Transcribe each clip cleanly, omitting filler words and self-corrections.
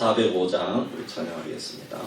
405장 우리 찬양하겠습니다.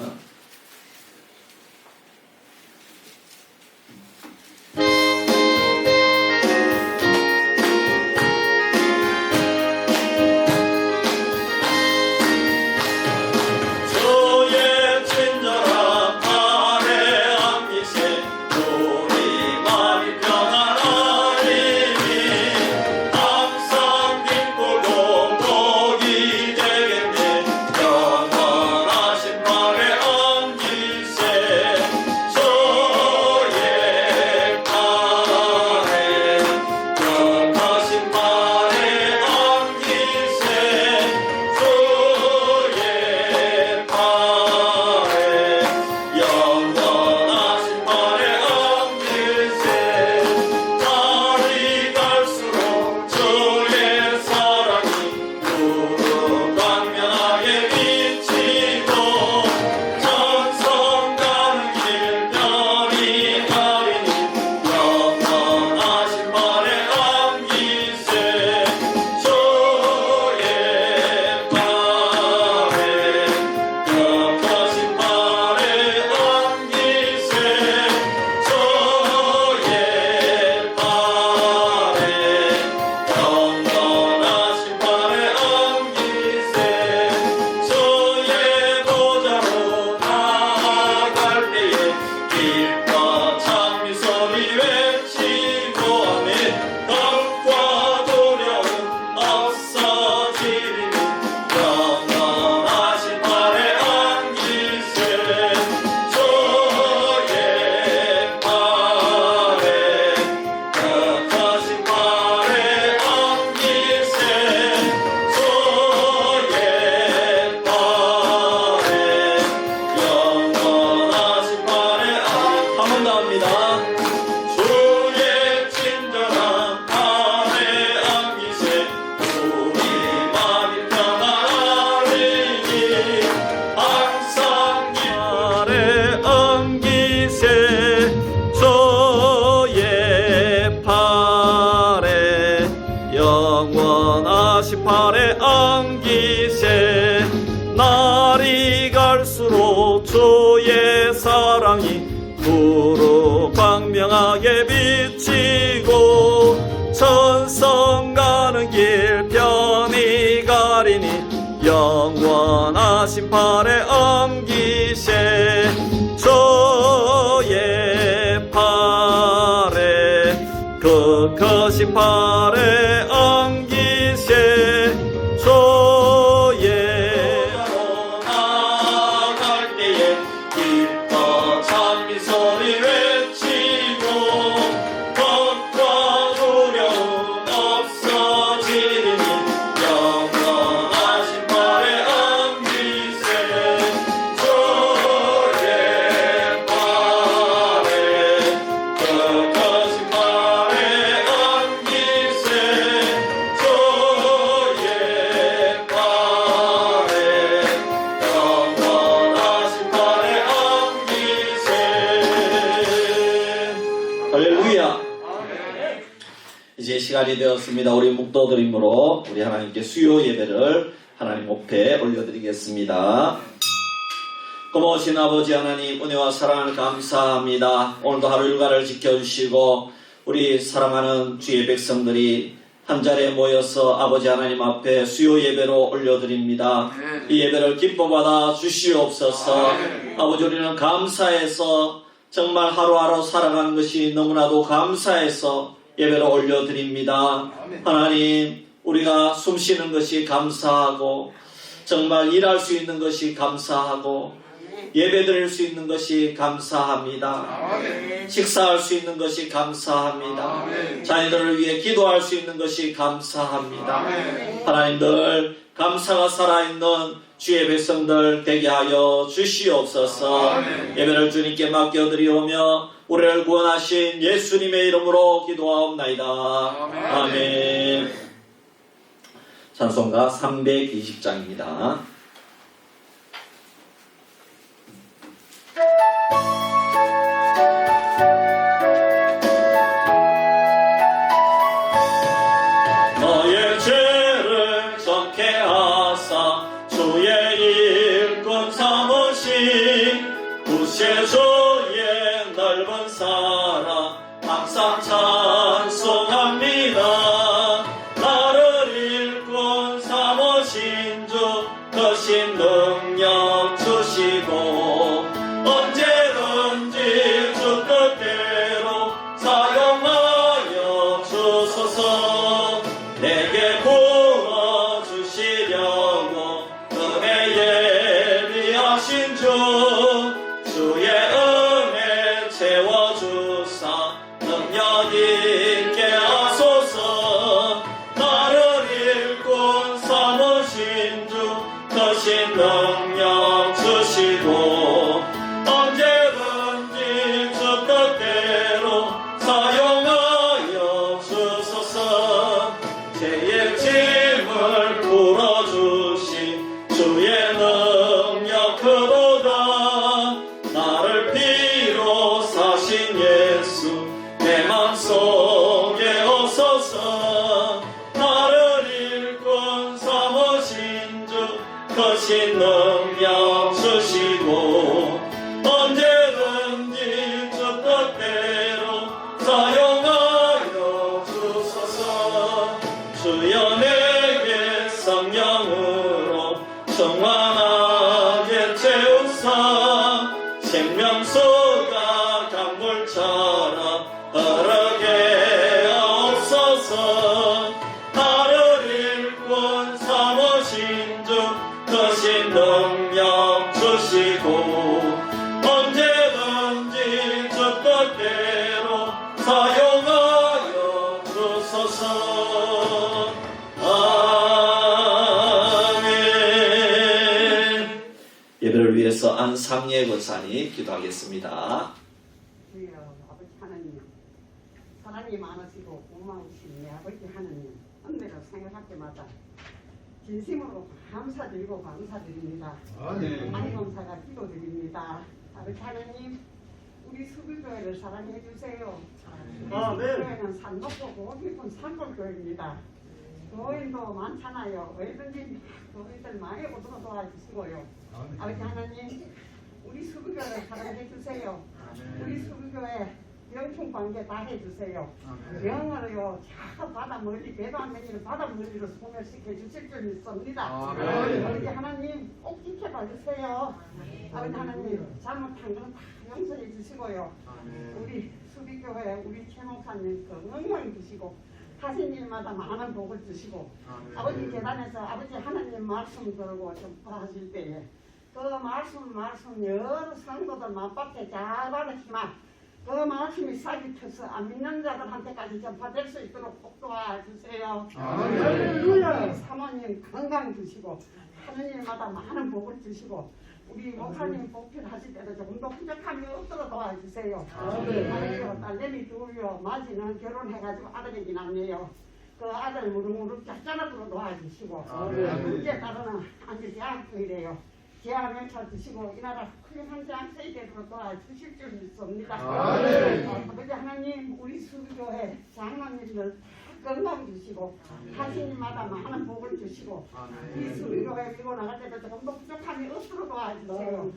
팔에 안기세 날이 갈수록 주의 사랑이 두루 광명하게 비치고 천성 가는 길 편히 가리니 영원하신 팔에 안기세 주의 팔에 그 크신 팔에 안기세 주의 나갈 때에 기뻐 찬미 소리 외치고 걱과 두려움 없어지리니 영원하신 팔에 안기세 주의 팔에 그 크신 팔에 안기세 주의 팔에 영원하신 팔에 안기세. 할렐루야. 이제 시간이 되었습니다. 우리 묵도드림으로 우리 하나님께 수요 예배를 하나님 앞에 올려드리겠습니다. 고마우신 아버지 하나님, 은혜와 사랑을 감사합니다. 오늘도 하루 일과를 지켜주시고 우리 사랑하는 주의 백성들이 한 자리에 모여서 아버지 하나님 앞에 수요 예배로 올려드립니다. 이 예배를 기뻐받아 주시옵소서. 아버지, 우리는 감사해서 정말 하루하루 살아가는 것이 너무나도 감사해서 예배를 올려드립니다. 하나님, 우리가 숨 쉬는 것이 감사하고 정말 일할 수 있는 것이 감사하고 예배드릴 수 있는 것이 감사합니다. 식사할 수 있는 것이 감사합니다. 자녀들을 위해 기도할 수 있는 것이 감사합니다. 하나님, 늘 감사가 살아있는 주의 백성들 되게 하여 주시옵소서. 예배를 주님께 맡겨드리오며 우리를 구원하신 예수님의 이름으로 기도하옵나이다. 아멘. 찬송가 320장입니다. 너의 죄를 적게 하사 주의 일꾼 삼으신 구세주의 넓은 사랑 항상 찬송합니다. 나를 일꾼 삼으신 주 크신 능력 주시고 언제든지 주 뜻대로 사용하여 주소서. 내게 구워주시려고 은혜 예비하신 주 주의 은혜 채워주사 능력 있게 하소서. 나를 일꾼 삼으신 주 크신 능력 주시고 언제든지 주 뜻대로 사용하여 주소서. 죄의 짐을 풀어주신 주의 능력 크도다. 나를 피로 사신 예수 내 맘속에 오소서. 나를 일꾼 삼으신 주 크신 능력 주시고 언제든지 주 뜻대로 사용하여 주소서. 주여 내게 성령으로 충만하게 채우사 생명수가 강물처럼 흐르게 하옵소서. 나를 일꾼 삼으신 주 크신 능력 주시고 언제든지 주 뜻대로 사용하여 주소서. 아멘. 예배를 위해서 안상예 권사님 기도하겠습니다. 주여 아버지 하나님, 사랑이 많으시고 고마우신 내 아버지 하나님, 은혜를 생각할 때마다 진심으로 감사드리고 감사드립니다. 안검사가 기도드립니다. 아버지 하나님, 우리 수비교회를 사랑해 주세요. 수비교회는 산 높고 고 깊은 산골교회입니다. 교인도 많잖아요. 왜든지 교인들 많이 오도록 도와주시고요. 아버지 하나님, 우리 수비교회를 사랑해 주세요. 우리 수비교회 영풍 관계 다 해주세요. 영어로요, 저 바다 멀리 배도 안 되기는 바다 멀리로 소멸시켜 주실 줄 믿습니다. 아버지 하나님 꼭 지켜봐 주세요. 아버지 하나님 잘못한 건 다 용서해 주시고요. 우리 수비교회 우리 최 목사님 건강을 주시고 하신 일마다 많은 복을 주시고 아버지 계단에서 아버지 하나님 말씀 들고 전파하실 때에 그 말씀 여러 성도들 맘밖에 잘 받으시마. 그 말씀이 싹이 펴서 안 믿는 자들한테까지 전파될 수 있도록 꼭 도와주세요. 할렐루야. 사모님 건강 주시고 하는 일마다 많은 복을 주시고 우리 목사님 복필하실 때도 조금 더 부족함이 없도록 도와주세요. 아버지요, 딸내미 둘이요, 마지는 결혼해가지고 아들이긴 났네요. 그 아들 무릎무릎 짝짝하도록 도와주시고 둘째 딸은 아직 대학교이래요. 대학 명찰 주시고 이 나라 훌륭한 대학 세대로 도와주실 줄 믿습니다. 아버지 하나님, 우리 수교회 장로님들 다 건강 주시고 하시님마다 많은 복을 주시고 이 수리교회 밀고 나갈 때도 조금 더 부족함이 없도록 도와주세요.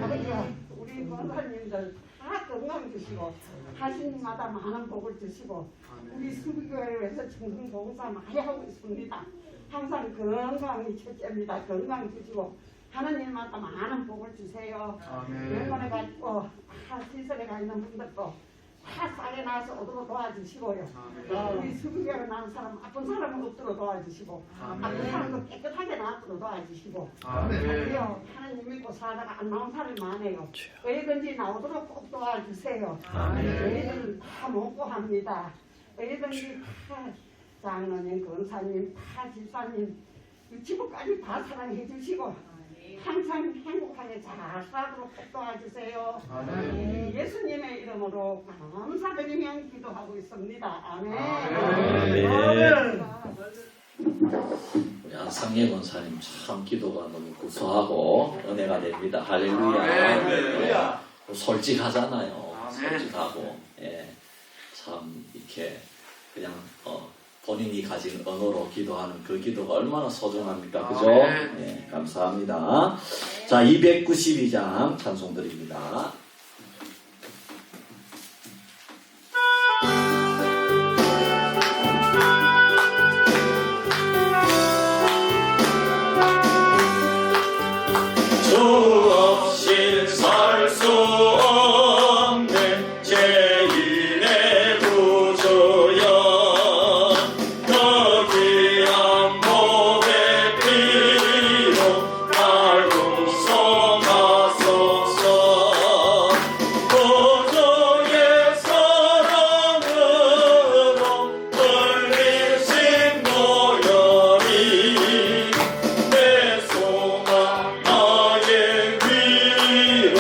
아버지가 우리 권사님들 다 건강 주시고 하시님마다 많은 복을 주시고 우리 수리교회를 위해서 정성 봉사 많이 하고 있습니다. 항상 건강이 첫째입니다. 건강 주시고 하나님마다 많은 복을 주세요. 병원에 가지고 시설에 가 있는 분들도 다 싸게 나서 오도록 도와주시고요. 우리 수비교로 나는 사람 아픈 사람은 없도록 도와주시고 아픈 사람도 깨끗하게 나도록 도와주시고 그래요. 하나님 믿고 살다가 안 나온 사람이 많아요. 어디든지 나오도록 꼭 도와주세요. 저희들은 다 먹고 합니다. 어디든지 다 장로님, 권사님, 다 집사님, 유치부까지 다 사랑해 주시고 항상 행복하게 잘 살도록 도와주세요. 예수님의 이름으로 감사드리며 기도하고 있습니다. 아멘. 우리 안상예 권사님 참 기도가 너무 구수하고 은혜가 됩니다. 할렐루야. 솔직하잖아요. 솔직하고 참 이렇게 그냥 본인이 가진 언어로 기도하는 그 기도가 얼마나 소중합니까? 그죠? 네, 감사합니다. 자, 292장 찬송 드립니다. 주 없이 살 수 없는 죄인의 구주여 그 귀한 몸의 피로 날 구속하소서 구주의 사랑으로 흘리신 노열이 내 소망 나의 위로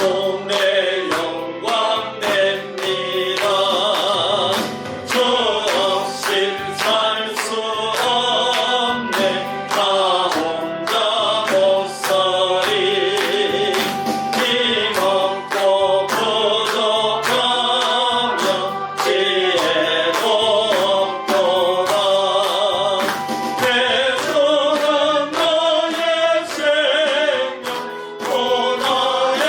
내 영광 냅니다. 저 없이 살 수 없네 나 혼자 못 살이 힘없고 부족하며 지혜도 없도다 대소한 나의 생명 또 나의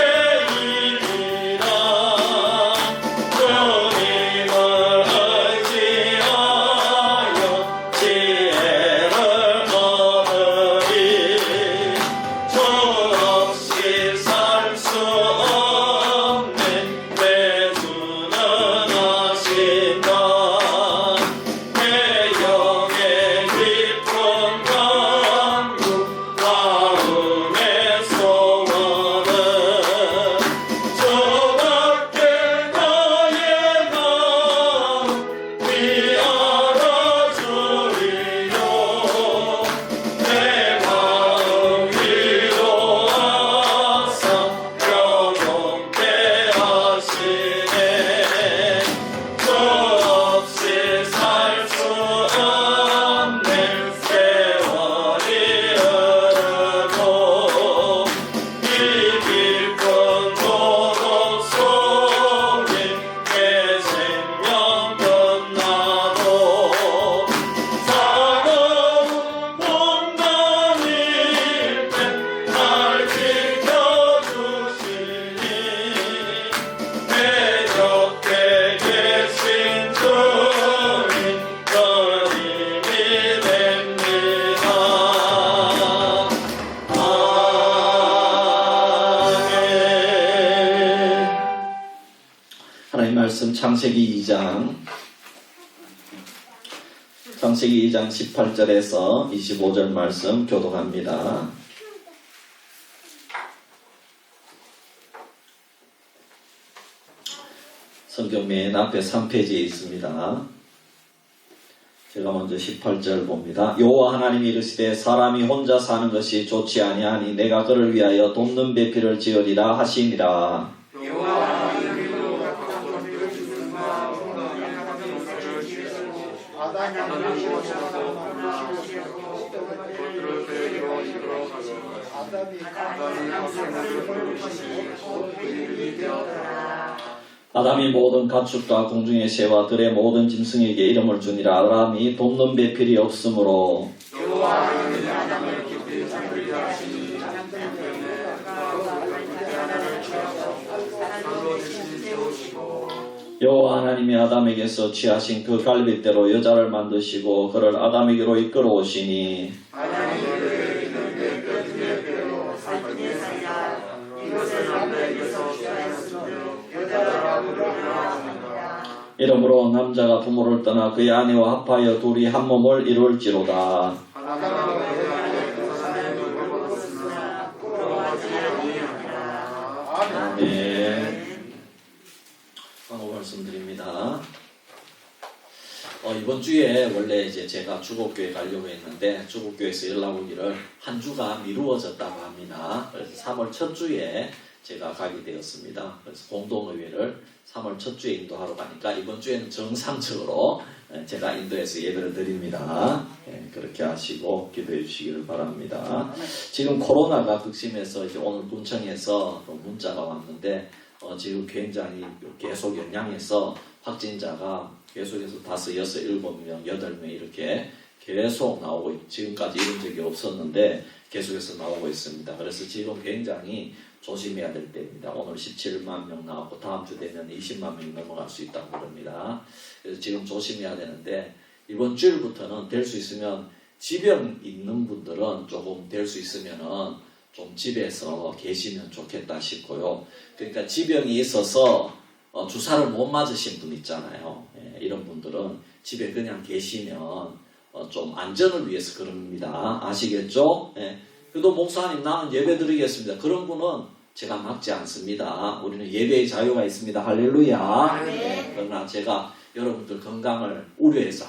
일이라 주님을 의지하여 지혜를 얻으리 주 없이 살 수 없네 내 주는 아신다 내 영의 깊은 강구 마음의 소원은 주밖에 나의 마음 위하여 주리요 내 마음 위로하사 평온케 하시네 주 없이 살 수 없네 세월이 흐르고 이 깊은 고독 속에 내 생명 끝나도 사나운 봄 다닐 때 날 지켜주시니 내 곁에 계신 주님 그 힘이 됩니다. 아멘. 하나님 말씀 창세기 2장 18절에서 25절 말씀 교독합니다. 성경 맨 앞에 3페이지에 있습니다. 제가 먼저 18절 봅니다. 여호와 하나님이 이르시되 사람이 혼자 사는 것이 좋지 아니하니 내가 그를 위하여 돕는 배필을 지으리라 하시니라. 아담이 모든 가축과 궁중의 새와 들의 모든 짐승에게 이름을 주니라. 아담이 돕는 배필이 없으므로 여호와 하나님이 아담에게서 취하신 그 갈빗대로 여자를 만드시고 그를 아담에게로 이끌어 오시니 이러므로 남자가 부모를 떠나 그의 아내와 합하여 둘이 한 몸을 이룰지로다. 아멘. 광고 말씀드립니다. 이번 주에 원래 이제 제가 주곡교회 가려고 했는데 주곡교회에서 연락 오기를 한 주가 미루어졌다고 합니다. 그래서 3월 첫 주에 제가 가게 되었습니다. 그래서 공동의회를 3월 첫 주에 인도하러 가니까 이번 주에는 정상적으로 제가 인도해서 예배를 드립니다. 그렇게 하시고 기도해 주시기를 바랍니다. 지금 코로나가 극심해서 이제 오늘 군청에서 문자가 왔는데 지금 굉장히 계속 영향해서 확진자가 계속해서 5, 6, 7명, 8명 이렇게 계속 나오고 지금까지 이런 적이 없었는데 계속해서 나오고 있습니다. 그래서 지금 굉장히 조심해야 될 때입니다. 오늘 17만 명 나왔고 다음 주 되면 20만 명이 넘어갈 수 있다고 그럽니다. 그래서 지금 조심해야 되는데 이번 주일부터는 될 수 있으면 지병 있는 분들은 조금 될 수 있으면은 좀 집에서 계시면 좋겠다 싶고요. 그러니까 지병이 있어서 주사를 못 맞으신 분 있잖아요. 이런 분들은 집에 그냥 계시면 좀 안전을 위해서 그럽니다. 아시겠죠? 그래도 목사님 나는 예배 드리겠습니다. 그런 분은 제가 막지 않습니다. 우리는 예배의 자유가 있습니다. 할렐루야. 그러나 제가 여러분들 건강을 우려해서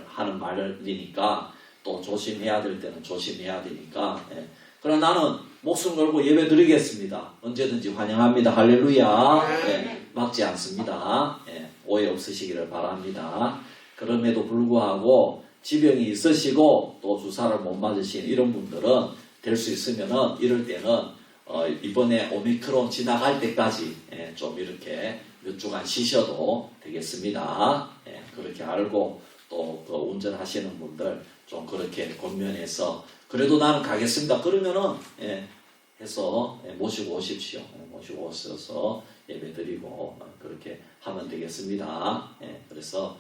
하는 말이니까 또 조심해야 될 때는 조심해야 되니까. 그러나 나는 목숨 걸고 예배 드리겠습니다. 언제든지 환영합니다. 할렐루야. 막지 않습니다. 오해 없으시기를 바랍니다. 그럼에도 불구하고 지병이 있으시고 또 주사를 못 맞으신 이런 분들은 될 수 있으면은 이럴 때는 이번에 오미크론 지나갈 때까지 좀 이렇게 몇 주간 쉬셔도 되겠습니다. 그렇게 알고 또 그 운전하시는 분들 좀 그렇게 권면해서 그래도 나는 가겠습니다. 그러면은 해서 모시고 오십시오. 모시고 오셔서 예배 드리고 그렇게 하면 되겠습니다. 그래서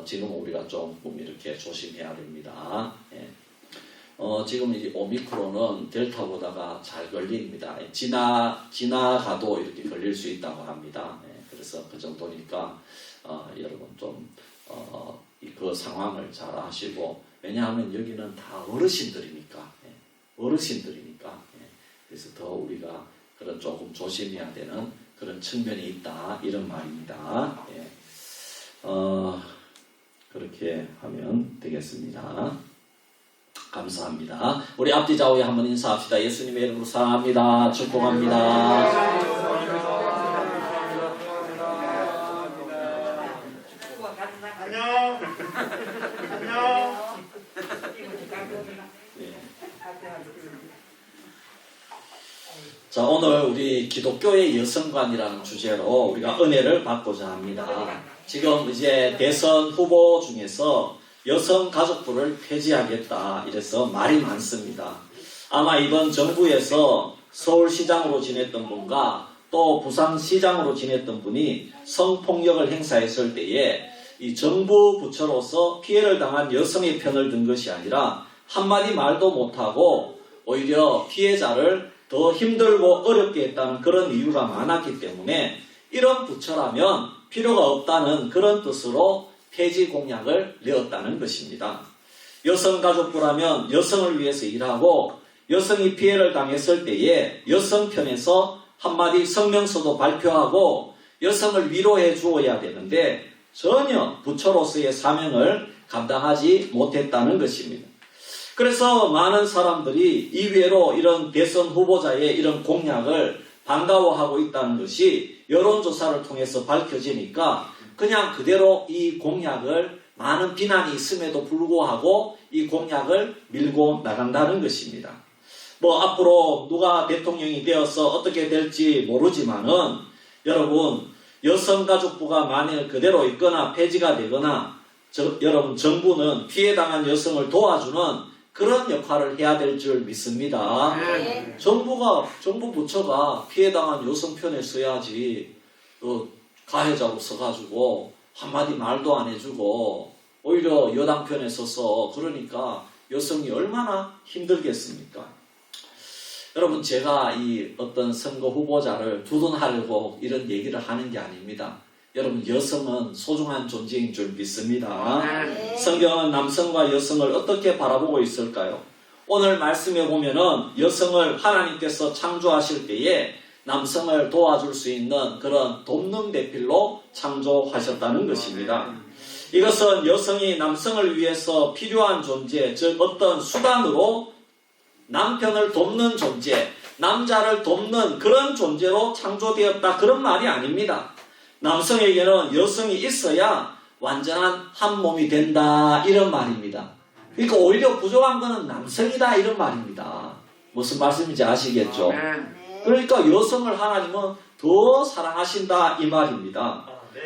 지금 우리가 좀 이렇게 조심해야 됩니다. 지금 이 오미크론은 델타보다가 잘 걸립니다. 지나가도 이렇게 걸릴 수 있다고 합니다. 그래서 그 정도니까 여러분 좀 그 상황을 잘 아시고 왜냐하면 여기는 다 어르신들이니까 그래서 더 우리가 그런 조금 조심해야 되는 그런 측면이 있다 이런 말입니다. 그렇게 하면 되겠습니다. 감사합니다. 우리 앞뒤 좌우에 한번 인사합시다. 예수님의 이름으로 사랑합니다. 축복합니다. 안녕. 안녕. 자, 오늘 우리 기독교의 여성관이라는 주제로 우리가 은혜를 받고자 합니다. 지금 이제 대선 후보 중에서 여성가족부를 폐지하겠다 이래서 말이 많습니다. 아마 이번 정부에서 서울시장으로 지냈던 분과 또 부산시장으로 지냈던 분이 성폭력을 행사했을 때에 이 정부 부처로서 피해를 당한 여성의 편을 든 것이 아니라 한마디 말도 못하고 오히려 피해자를 더 힘들고 어렵게 했다는 그런 이유가 많았기 때문에 이런 부처라면 필요가 없다는 그런 뜻으로 폐지 공약을 내었다는 것입니다. 여성가족부라면 여성을 위해서 일하고 여성이 피해를 당했을 때에 여성 편에서 한마디 성명서도 발표하고 여성을 위로해 주어야 되는데 전혀 부처로서의 사명을 감당하지 못했다는 것입니다. 그래서 많은 사람들이 이외로 이런 대선 후보자의 이런 공약을 반가워하고 있다는 것이 여론조사를 통해서 밝혀지니까 그냥 그대로 이 공약을 많은 비난이 있음에도 불구하고 이 공약을 밀고 나간다는 것입니다. 앞으로 누가 대통령이 되어서 어떻게 될지 모르지만은 여러분 여성가족부가 만일 그대로 있거나 폐지가 되거나 여러분 정부는 피해당한 여성을 도와주는 그런 역할을 해야 될 줄 믿습니다. 정부 부처가 피해당한 여성 편에 서야지 가해자로 서가지고 한마디 말도 안 해주고 오히려 여당 편에 서서 그러니까 여성이 얼마나 힘들겠습니까? 여러분 제가 이 어떤 선거 후보자를 두둔하려고 이런 얘기를 하는 게 아닙니다. 여러분 여성은 소중한 존재인 줄 믿습니다. 성경은 남성과 여성을 어떻게 바라보고 있을까요? 오늘 말씀에 보면은 여성을 하나님께서 창조하실 때에 남성을 도와줄 수 있는 그런 돕는 배필로 창조하셨다는 것입니다. 이것은 여성이 남성을 위해서 필요한 존재, 즉 어떤 수단으로 남편을 돕는 존재, 남자를 돕는 그런 존재로 창조되었다 그런 말이 아닙니다. 남성에게는 여성이 있어야 완전한 한 몸이 된다 이런 말입니다. 그러니까 오히려 부족한 것은 남성이다 이런 말입니다. 무슨 말씀인지 아시겠죠? 그러니까 여성을 하나님은 더 사랑하신다 이 말입니다.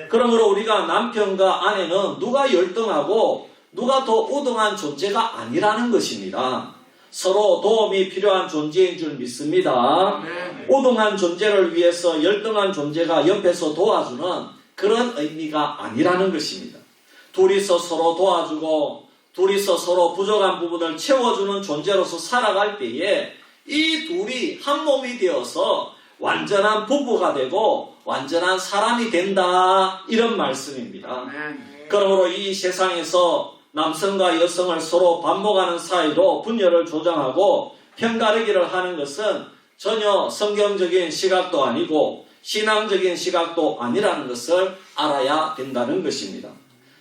그러므로 우리가 남편과 아내는 누가 열등하고 누가 더 우등한 존재가 아니라는 것입니다. 서로 도움이 필요한 존재인 줄 믿습니다. 우등한 존재를 위해서 열등한 존재가 옆에서 도와주는 그런 의미가 아니라는 것입니다. 둘이서 서로 도와주고 둘이서 서로 부족한 부분을 채워주는 존재로서 살아갈 때에 이 둘이 한 몸이 되어서 완전한 부부가 되고 완전한 사람이 된다 이런 말씀입니다. 그러므로 이 세상에서 남성과 여성을 서로 반목하는 사이로 분열을 조장하고 편가르기를 하는 것은 전혀 성경적인 시각도 아니고 신앙적인 시각도 아니라는 것을 알아야 된다는 것입니다.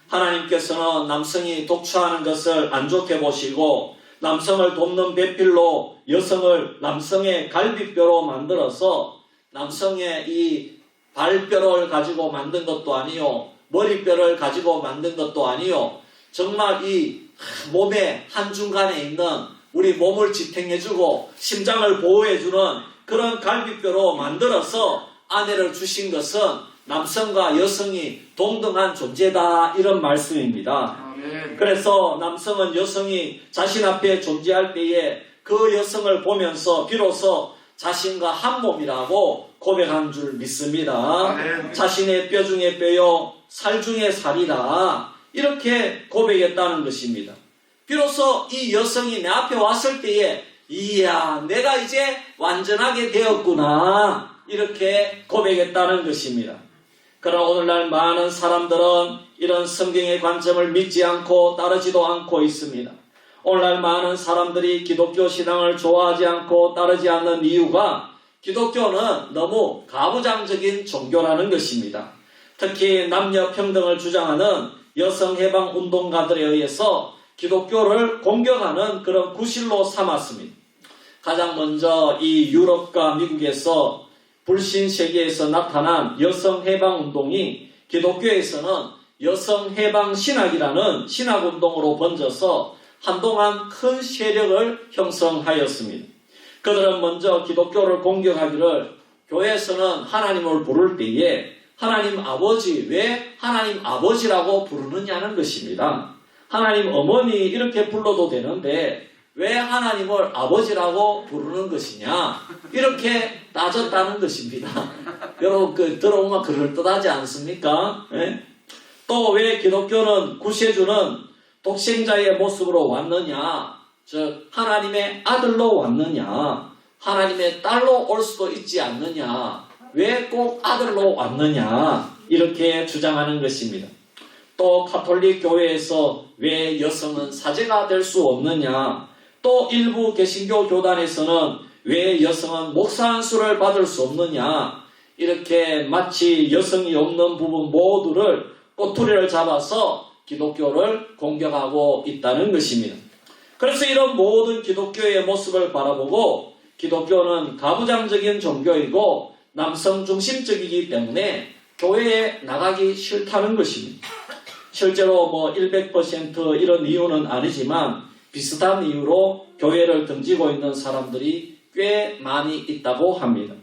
하나님께서는 남성이 독처하는 것을 안 좋게 보시고 남성을 돕는 배필로 여성을 남성의 갈비뼈로 만들어서 남성의 이 발뼈를 가지고 만든 것도 아니요 머리뼈를 가지고 만든 것도 아니요 정말 이 몸의 한중간에 있는 우리 몸을 지탱해주고 심장을 보호해주는 그런 갈비뼈로 만들어서 아내를 주신 것은 남성과 여성이 동등한 존재다 이런 말씀입니다. 그래서 남성은 여성이 자신 앞에 존재할 때에 그 여성을 보면서 비로소 자신과 한 몸이라고 고백한 줄 믿습니다. 자신의 뼈 중에 뼈요 살 중에 살이라 이렇게 고백했다는 것입니다. 비로소 이 여성이 내 앞에 왔을 때에 이야 내가 이제 완전하게 되었구나 이렇게 고백했다는 것입니다. 그러나 오늘날 많은 사람들은 이런 성경의 관점을 믿지 않고 따르지도 않고 있습니다. 오늘날 많은 사람들이 기독교 신앙을 좋아하지 않고 따르지 않는 이유가 기독교는 너무 가부장적인 종교라는 것입니다. 특히 남녀 평등을 주장하는 여성 해방 운동가들에 의해서 기독교를 공격하는 그런 구실로 삼았습니다. 가장 먼저 이 유럽과 미국에서 불신 세계에서 나타난 여성 해방 운동이 기독교에서는 여성 해방 신학이라는 신학 운동으로 번져서 한동안 큰 세력을 형성하였습니다. 그들은 먼저 기독교를 공격하기를 교회에서는 하나님을 부를 때에 하나님 아버지 왜 하나님 아버지라고 부르느냐는 것입니다. 하나님 어머니 이렇게 불러도 되는데 왜 하나님을 아버지라고 부르는 것이냐 이렇게 따졌다는 것입니다. 여러분 들어보면 그럴듯하지 않습니까? 또 왜 기독교는 구세주는 독생자의 모습으로 왔느냐 즉 하나님의 아들로 왔느냐 하나님의 딸로 올 수도 있지 않느냐 왜 꼭 아들로 왔느냐 이렇게 주장하는 것입니다. 또 가톨릭 교회에서 왜 여성은 사제가 될 수 없느냐 또 일부 개신교 교단에서는 왜 여성은 목사 안수를 받을 수 없느냐 이렇게 마치 여성이 없는 부분 모두를 꼬투리를 잡아서 기독교를 공격하고 있다는 것입니다. 그래서 이런 모든 기독교의 모습을 바라보고 기독교는 가부장적인 종교이고 남성 중심적이기 때문에 교회에 나가기 싫다는 것입니다. 실제로 100% 이런 이유는 아니지만 비슷한 이유로 교회를 등지고 있는 사람들이 꽤 많이 있다고 합니다.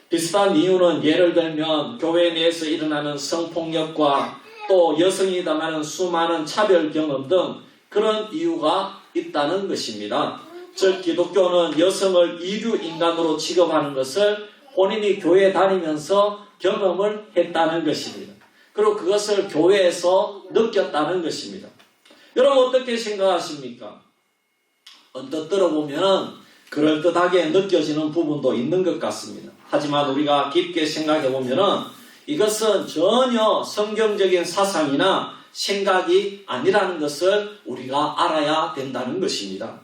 비슷한 이유는 예를 들면 교회 내에서 일어나는 성폭력과 또 여성이 당하는 수많은 차별 경험 등 그런 이유가 있다는 것입니다. 즉 기독교는 여성을 이류 인간으로 취급하는 것을 본인이 교회 다니면서 경험을 했다는 것입니다. 그리고 그것을 교회에서 느꼈다는 것입니다. 여러분 어떻게 생각하십니까? 언뜻 들어보면 그럴듯하게 느껴지는 부분도 있는 것 같습니다. 하지만 우리가 깊게 생각해 보면 이것은 전혀 성경적인 사상이나 생각이 아니라는 것을 우리가 알아야 된다는 것입니다.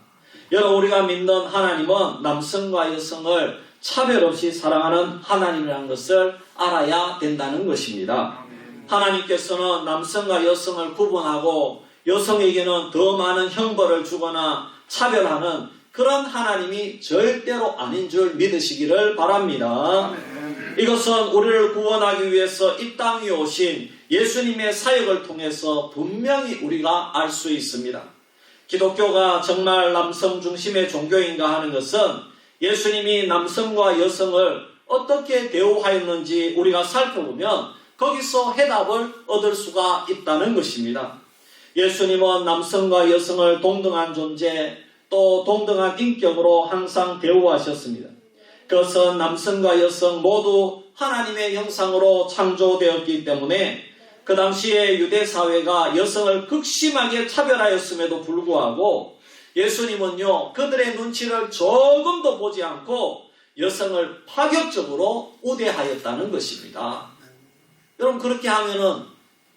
여러분 우리가 믿는 하나님은 남성과 여성을 차별 없이 사랑하는 하나님이라는 것을 알아야 된다는 것입니다. 하나님께서는 남성과 여성을 구분하고 여성에게는 더 많은 형벌을 주거나 차별하는 그런 하나님이 절대로 아닌 줄 믿으시기를 바랍니다. 이것은 우리를 구원하기 위해서 이 땅에 오신 예수님의 사역을 통해서 분명히 우리가 알 수 있습니다. 기독교가 정말 남성 중심의 종교인가 하는 것은 예수님이 남성과 여성을 어떻게 대우하였는지 우리가 살펴보면 거기서 해답을 얻을 수가 있다는 것입니다. 예수님은 남성과 여성을 동등한 존재 또 동등한 인격으로 항상 대우하셨습니다. 그것은 남성과 여성 모두 하나님의 형상으로 창조되었기 때문에 그 당시에 유대사회가 여성을 극심하게 차별하였음에도 불구하고 예수님은요 그들의 눈치를 조금도 보지 않고 여성을 파격적으로 우대하였다는 것입니다. 여러분 그렇게 하면은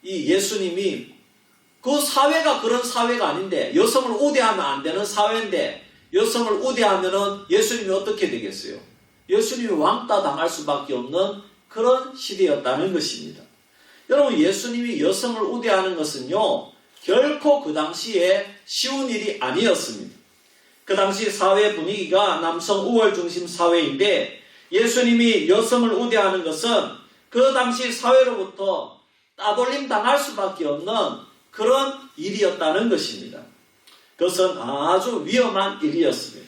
이 예수님이 그 사회가 그런 사회가 아닌데 여성을 우대하면 안 되는 사회인데 여성을 우대하면은 예수님이 어떻게 되겠어요? 예수님이 왕따 당할 수밖에 없는 그런 시대였다는 것입니다. 여러분 예수님이 여성을 우대하는 것은요 결코 그 당시에 쉬운 일이 아니었습니다. 그 당시 사회 분위기가 남성 우월 중심 사회인데 예수님이 여성을 우대하는 것은 그 당시 사회로부터 따돌림 당할 수밖에 없는 그런 일이었다는 것입니다. 그것은 아주 위험한 일이었습니다.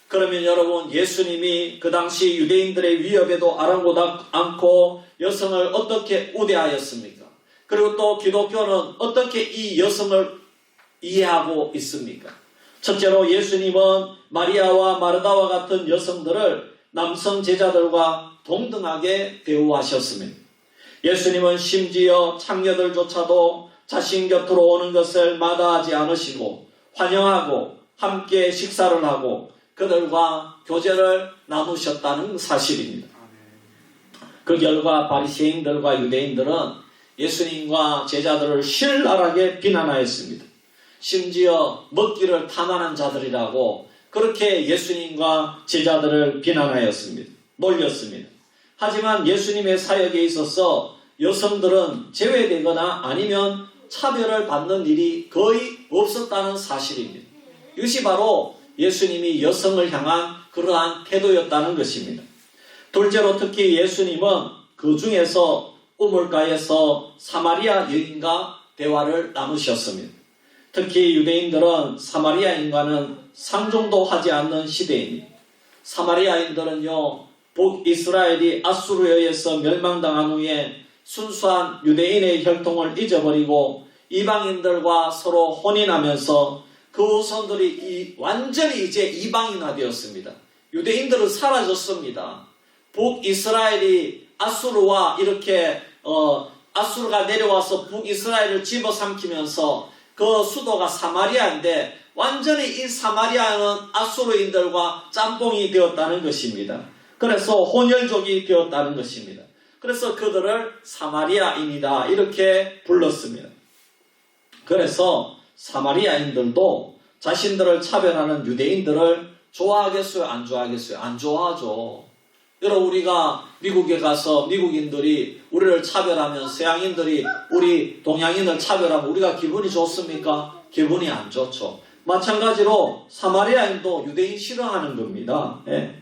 그러면 여러분 예수님이 그 당시 유대인들의 위협에도 아랑곳 않고 여성을 어떻게 우대하였습니까? 그리고 또 기독교는 어떻게 이 여성을 이해하고 있습니까? 첫째로 예수님은 마리아와 마르다와 같은 여성들을 남성 제자들과 동등하게 대우하셨습니다. 예수님은 심지어 창녀들조차도 자신 곁으로 오는 것을 마다하지 않으시고 환영하고 함께 식사를 하고 그들과 교제를 나누셨다는 사실입니다. 그 결과 바리새인들과 유대인들은 예수님과 제자들을 신랄하게 비난하였습니다. 심지어 먹기를 탐하는 자들이라고 그렇게 예수님과 제자들을 비난하였습니다. 놀렸습니다. 하지만 예수님의 사역에 있어서 여성들은 제외되거나 아니면 차별을 받는 일이 거의 없었다는 사실입니다. 이것이 바로 예수님이 여성을 향한 그러한 태도였다는 것입니다. 둘째로 특히 예수님은 그 중에서 우물가에서 사마리아 여인과 대화를 나누셨습니다. 특히 유대인들은 사마리아인과는 상종도 하지 않는 시대입니다. 사마리아인들은요 북이스라엘이 아수르에 의해서 멸망당한 후에 순수한 유대인의 혈통을 잊어버리고 이방인들과 서로 혼인하면서 그 후손들이 완전히 이제 이방인화 되었습니다. 유대인들은 사라졌습니다. 북이스라엘이 아수르와 이렇게 아수르가 내려와서 북이스라엘을 집어삼키면서 그 수도가 사마리아인데 완전히 이 사마리아는 아수르인들과 짬뽕이 되었다는 것입니다. 그래서 혼혈족이 되었다는 것입니다. 그래서 그들을 사마리아인이다 이렇게 불렀습니다. 그래서 사마리아인들도 자신들을 차별하는 유대인들을 좋아하겠어요? 안 좋아하겠어요? 안 좋아하죠. 여러분 우리가 미국에 가서 미국인들이 우리를 차별하면 서양인들이 우리 동양인을 차별하면 우리가 기분이 좋습니까? 기분이 안 좋죠. 마찬가지로 사마리아인도 유대인 싫어하는 겁니다. 예.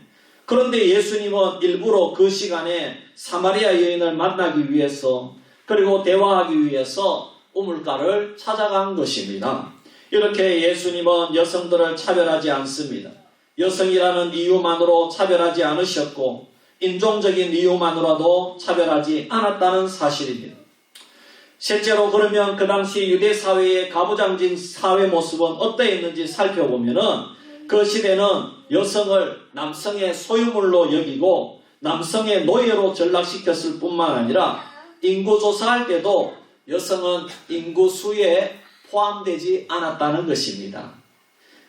그런데 예수님은 일부러 그 시간에 사마리아 여인을 만나기 위해서 그리고 대화하기 위해서 우물가를 찾아간 것입니다. 이렇게 예수님은 여성들을 차별하지 않습니다. 여성이라는 이유만으로 차별하지 않으셨고 인종적인 이유만으로도 차별하지 않았다는 사실입니다. 실제로 그러면 그 당시 유대 사회의 가부장적인 사회 모습은 어떠했는지 살펴보면은 그 시대는 여성을 남성의 소유물로 여기고 남성의 노예로 전락시켰을 뿐만 아니라 인구 조사할 때도 여성은 인구수에 포함되지 않았다는 것입니다.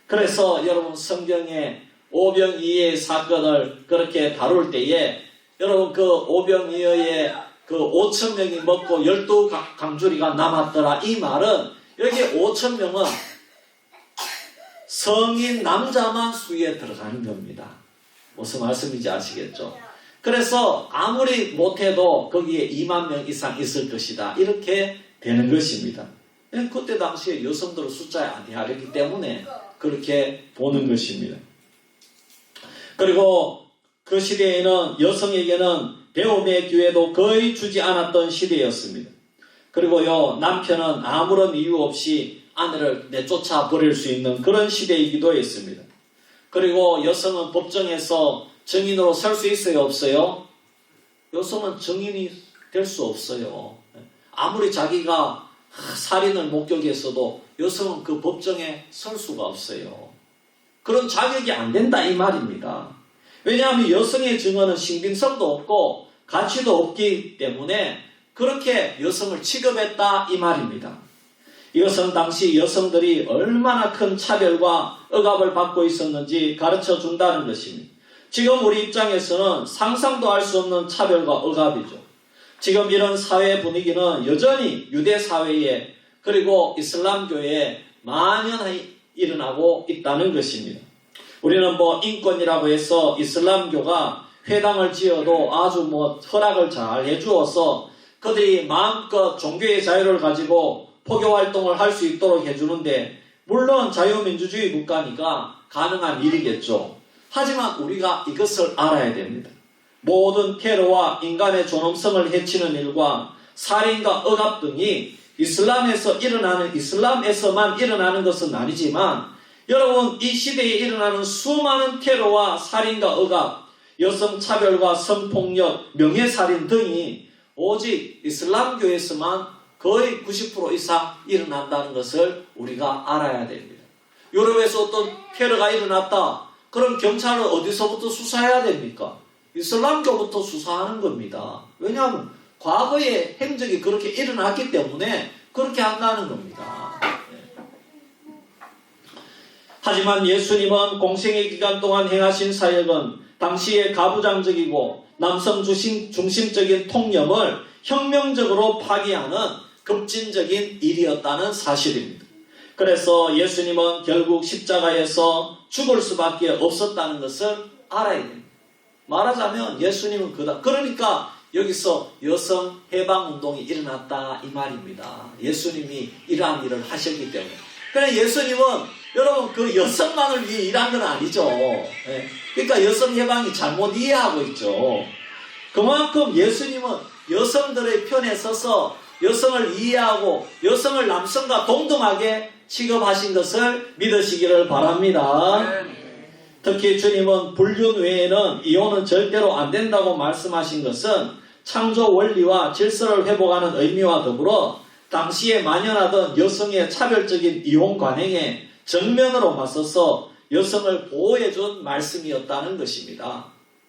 그래서 여러분 성경에 오병이어의 사건을 그렇게 다룰 때에 여러분 그 오병이어의 그 5,000명이 먹고 12강주리가 남았더라 이 말은 여기 5,000명은 성인 남자만 수에 들어가는 겁니다. 무슨 말씀인지 아시겠죠? 그래서 아무리 못해도 거기에 2만 명 이상 있을 것이다. 이렇게 되는 것입니다. 그때 당시에 여성들의 숫자에 안해하기 때문에 그렇게 보는 것입니다. 그리고 그 시대에는 여성에게는 배움의 기회도 거의 주지 않았던 시대였습니다. 그리고요, 남편은 아무런 이유 없이 아내를 내쫓아 버릴 수 있는 그런 시대이기도 했습니다. 그리고 여성은 법정에서 증인으로 설 수 있어요, 없어요? 여성은 증인이 될 수 없어요. 아무리 자기가 살인을 목격했어도 여성은 그 법정에 설 수가 없어요. 그런 자격이 안 된다 이 말입니다. 왜냐하면 여성의 증언은 신빙성도 없고 가치도 없기 때문에 그렇게 여성을 취급했다 이 말입니다. 이것은 당시 여성들이 얼마나 큰 차별과 억압을 받고 있었는지 가르쳐 준다는 것입니다. 지금 우리 입장에서는 상상도 할 수 없는 차별과 억압이죠. 지금 이런 사회 분위기는 여전히 유대 사회에 그리고 이슬람교에 만연히 일어나고 있다는 것입니다. 우리는 인권이라고 해서 이슬람교가 회당을 지어도 아주 허락을 잘 해주어서 그들이 마음껏 종교의 자유를 가지고 포교 활동을 할 수 있도록 해주는데 물론 자유민주주의 국가니까 가능한 일이겠죠. 하지만 우리가 이것을 알아야 됩니다. 모든 테러와 인간의 존엄성을 해치는 일과 살인과 억압 등이 이슬람에서만 일어나는 것은 아니지만 여러분 이 시대에 일어나는 수많은 테러와 살인과 억압, 여성차별과 성폭력, 명예살인 등이 오직 이슬람교에서만 거의 90% 이상 일어난다는 것을 우리가 알아야 됩니다. 유럽에서 어떤 테러가 일어났다. 그럼 경찰은 어디서부터 수사해야 됩니까? 이슬람교부터 수사하는 겁니다. 왜냐하면 과거의 행적이 그렇게 일어났기 때문에 그렇게 한다는 겁니다. 하지만 예수님은 공생의 기간 동안 행하신 사역은 당시의 가부장적이고 남성 중심적인 통념을 혁명적으로 파괴하는 급진적인 일이었다는 사실입니다. 그래서 예수님은 결국 십자가에서 죽을 수밖에 없었다는 것을 알아야 됩니다. 말하자면 예수님은 그러니까 여기서 여성 해방운동이 일어났다 이 말입니다. 예수님이 이러한 일을 하셨기 때문에. 그러나 예수님은 여러분 그 여성만을 위해 일한 건 아니죠. 그러니까 여성 해방이 잘못 이해하고 있죠. 그만큼 예수님은 여성들의 편에 서서 여성을 이해하고 여성을 남성과 동등하게 취급하신 것을 믿으시기를 바랍니다. 특히 주님은 불륜 외에는 이혼은 절대로 안 된다고 말씀하신 것은 창조 원리와 질서를 회복하는 의미와 더불어 당시에 만연하던 여성의 차별적인 이혼 관행에 정면으로 맞서서 여성을 보호해준 말씀이었다는 것입니다.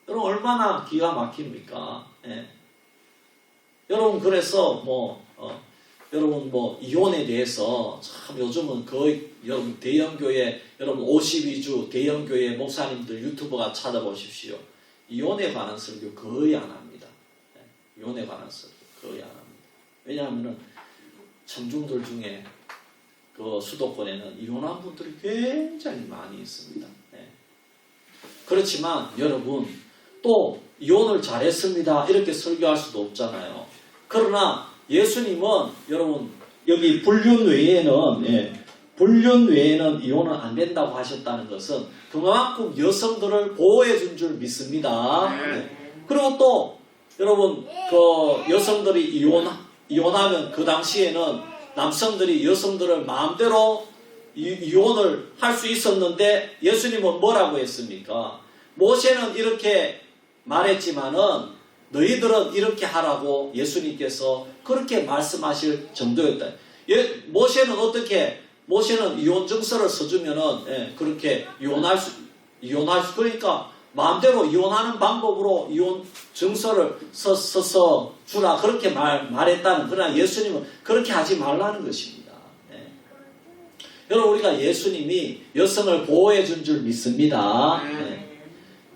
여러분 얼마나 기가 막힙니까? 여러분 그래서 여러분 이혼에 대해서 참 요즘은 거의 여러분 대형교회 여러분 52주 대형교회 목사님들 유튜브가 찾아보십시오. 이혼에 관한 설교 거의 안 합니다. 이혼에 관한 설교 거의 안 합니다. 왜냐하면 청중들 중에 그 수도권에는 이혼한 분들이 굉장히 많이 있습니다. 그렇지만 여러분 또 이혼을 잘했습니다 이렇게 설교할 수도 없잖아요. 그러나 예수님은 여러분 여기 불륜 외에는 이혼은 안 된다고 하셨다는 것은 그만큼 여성들을 보호해 준 줄 믿습니다. 그리고 또 여러분 그 여성들이 이혼하면 그 당시에는 남성들이 여성들을 마음대로 이혼을 할 수 있었는데 예수님은 뭐라고 했습니까? 모세는 이렇게 말했지만은 너희들은 이렇게 하라고 예수님께서 그렇게 말씀하실 정도였다. 모세는 어떻게, 모세는 이혼 증서를 써주면은 그렇게 이혼할 수, 그러니까 마음대로 이혼하는 방법으로 이혼 증서를 써서 주라 그렇게 말했다는. 그러나 예수님은 그렇게 하지 말라는 것입니다. 여러분, 우리가 예수님이 여성을 보호해 준 줄 믿습니다.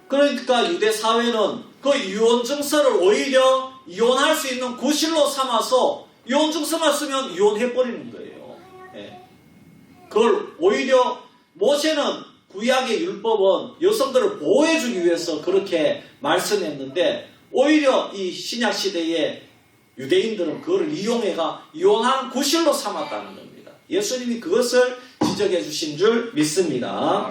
그러니까 유대 사회는 그 이혼 증서를 오히려 이혼할 수 있는 구실로 삼아서 이혼 증서만 쓰면 이혼해 버리는 거예요. 그걸 오히려 모세는 구약의 율법은 여성들을 보호해 주기 위해서 그렇게 말씀했는데 오히려 이 신약 시대의 유대인들은 그걸 이용해가 이혼하는 구실로 삼았다는 겁니다. 예수님이 그것을 지적해 주신 줄 믿습니다.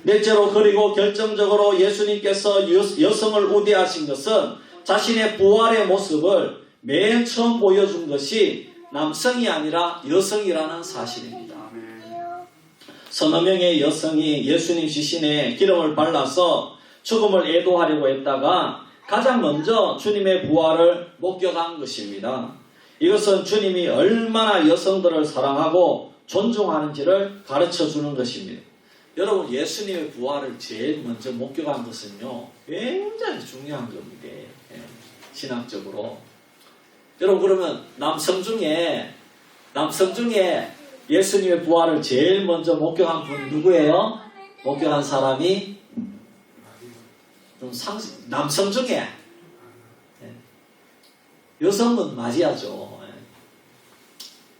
넷째로, 그리고 결정적으로 예수님께서 여성을 우대하신 것은 자신의 부활의 모습을 맨 처음 보여준 것이 남성이 아니라 여성이라는 사실입니다. 서너 명의 여성이 예수님 시신에 기름을 발라서 죽음을 애도하려고 했다가 가장 먼저 주님의 부활을 목격한 것입니다. 이것은 주님이 얼마나 여성들을 사랑하고 존중하는지를 가르쳐 주는 것입니다. 여러분, 예수님의 부활을 제일 먼저 목격한 것은요, 굉장히 중요한 겁니다. 신학적으로. 여러분, 그러면 남성 중에 예수님의 부활을 제일 먼저 목격한 분 누구예요? 목격한 사람이 좀 남성 중에 여성은 마리아죠.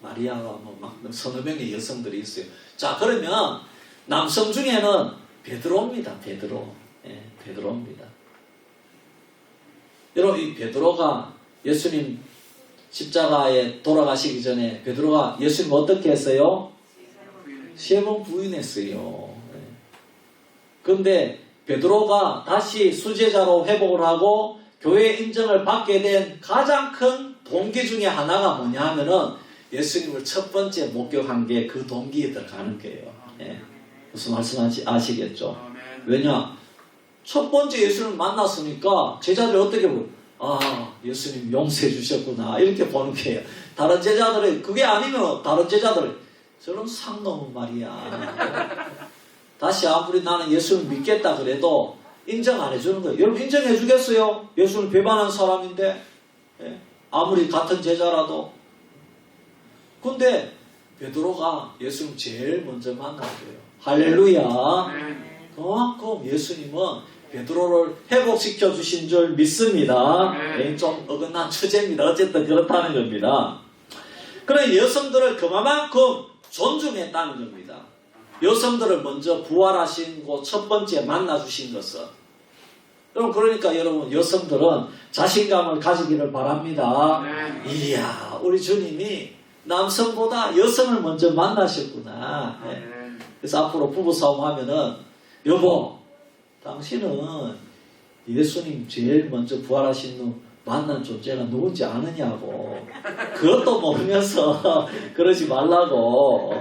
마리아가 막 서너 명의 여성들이 있어요. 자, 그러면 남성 중에는 베드로입니다. 베드로입니다. 여러분, 이 베드로가 예수님 십자가에 돌아가시기 전에 베드로가 예수님 어떻게 했어요? 3번 부인했어요. 그런데 베드로가 다시 수제자로 회복을 하고 교회 인정을 받게 된 가장 큰 동기 중에 하나가 뭐냐 하면은 예수님을 첫 번째 목격한 게 그 동기에 들어가는 거예요. 무슨 말씀인지 아시겠죠? 왜냐? 첫 번째 예수님을 만났으니까 제자들이 어떻게 보면 예수님 용서해 주셨구나 이렇게 보는 거예요. 다른 제자들이 그게 아니면 다른 제자들 저런 상놈은 말이야. 다시 아무리 나는 예수를 믿겠다 그래도 인정 안 해주는 거예요. 여러분 인정해 주겠어요? 예수를 배반한 사람인데 아무리 같은 제자라도. 근데 베드로가 예수님 제일 먼저 만났어요. 할렐루야. 그만큼 예수님은 베드로를 회복시켜 주신 줄 믿습니다. 좀 어긋난 주제입니다. 어쨌든 그렇다는 겁니다. 그런 여성들을 그만큼 존중했다는 겁니다. 여성들을 먼저 부활하신 곳 첫 번째 만나주신 것은. 그러니까 여러분 여성들은 자신감을 가지기를 바랍니다. 이야, 우리 주님이 남성보다 여성을 먼저 만나셨구나. 그래서 앞으로 부부싸움 하면은 여보, 당신은 예수님 제일 먼저 부활하신 분 만난 존재가 누군지 아느냐고. 그것도 모르면서 그러지 말라고.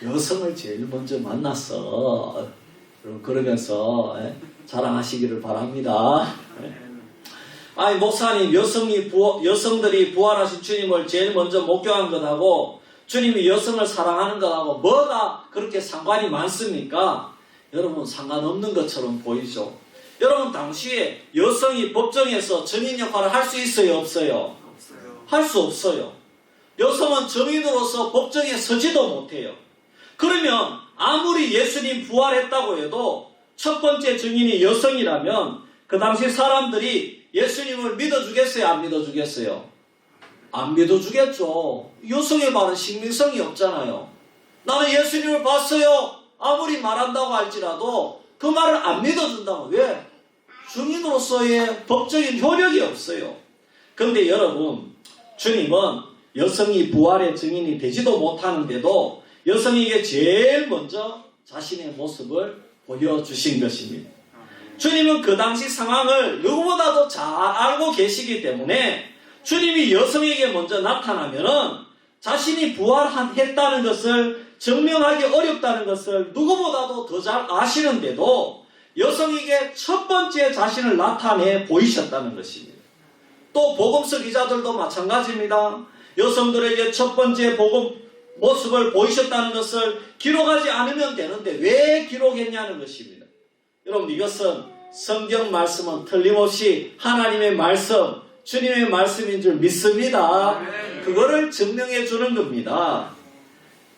여성을 제일 먼저 만났어. 그러면서 자랑하시기를 바랍니다. 아니 목사님, 여성들이 부활하신 주님을 제일 먼저 목격한 것하고 주님이 여성을 사랑하는 것하고 뭐가 그렇게 상관이 많습니까? 여러분, 상관없는 것처럼 보이죠. 여러분, 당시에 여성이 법정에서 증인 역할을 할 수 있어요? 없어요? 할 수 없어요. 여성은 증인으로서 법정에 서지도 못해요. 그러면 아무리 예수님 부활했다고 해도 첫 번째 증인이 여성이라면 그 당시 사람들이 예수님을 믿어주겠어요? 안 믿어주겠어요? 안 믿어주겠죠. 여성의 말은 신빙성이 없잖아요. 나는 예수님을 봤어요. 아무리 말한다고 할지라도 그 말을 안 믿어준다고. 왜? 증인으로서의 법적인 효력이 없어요. 그런데 여러분, 주님은 여성이 부활의 증인이 되지도 못하는데도 여성에게 제일 먼저 자신의 모습을 보여주신 것입니다. 주님은 그 당시 상황을 누구보다도 잘 알고 계시기 때문에 주님이 여성에게 먼저 나타나면은 자신이 부활했다는 것을 증명하기 어렵다는 것을 누구보다도 더 잘 아시는데도 여성에게 첫 번째 자신을 나타내 보이셨다는 것입니다. 또 복음서 기자들도 마찬가지입니다. 여성들에게 첫 번째 복음 모습을 보이셨다는 것을 기록하지 않으면 되는데 왜 기록했냐는 것입니다. 여러분, 이것은 성경 말씀은 틀림없이 하나님의 말씀, 주님의 말씀인 줄 믿습니다. 그거를 증명해 주는 겁니다.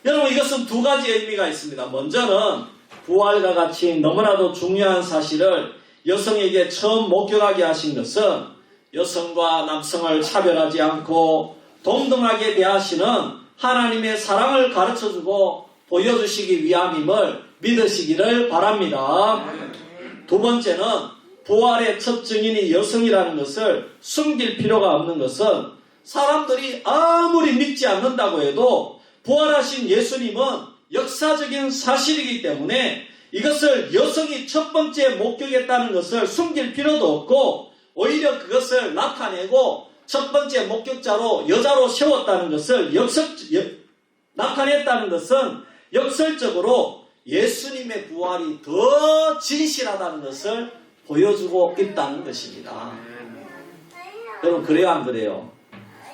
여러분, 이것은 두 가지 의미가 있습니다. 먼저는 부활과 같이 너무나도 중요한 사실을 여성에게 처음 목격하게 하신 것은 여성과 남성을 차별하지 않고 동등하게 대하시는 하나님의 사랑을 가르쳐주고 보여주시기 위함임을 믿으시기를 바랍니다. 두 번째는 부활의 첫 증인이 여성이라는 것을 숨길 필요가 없는 것은 사람들이 아무리 믿지 않는다고 해도 부활하신 예수님은 역사적인 사실이기 때문에 이것을 여성이 첫 번째 목격했다는 것을 숨길 필요도 없고 오히려 그것을 나타내고 첫 번째 목격자로 여자로 세웠다는 것을 나타냈다는 것은 역설적으로 예수님의 부활이 더 진실하다는 것을 보여주고 있다는 것입니다. 여러분, 그래요 안 그래요?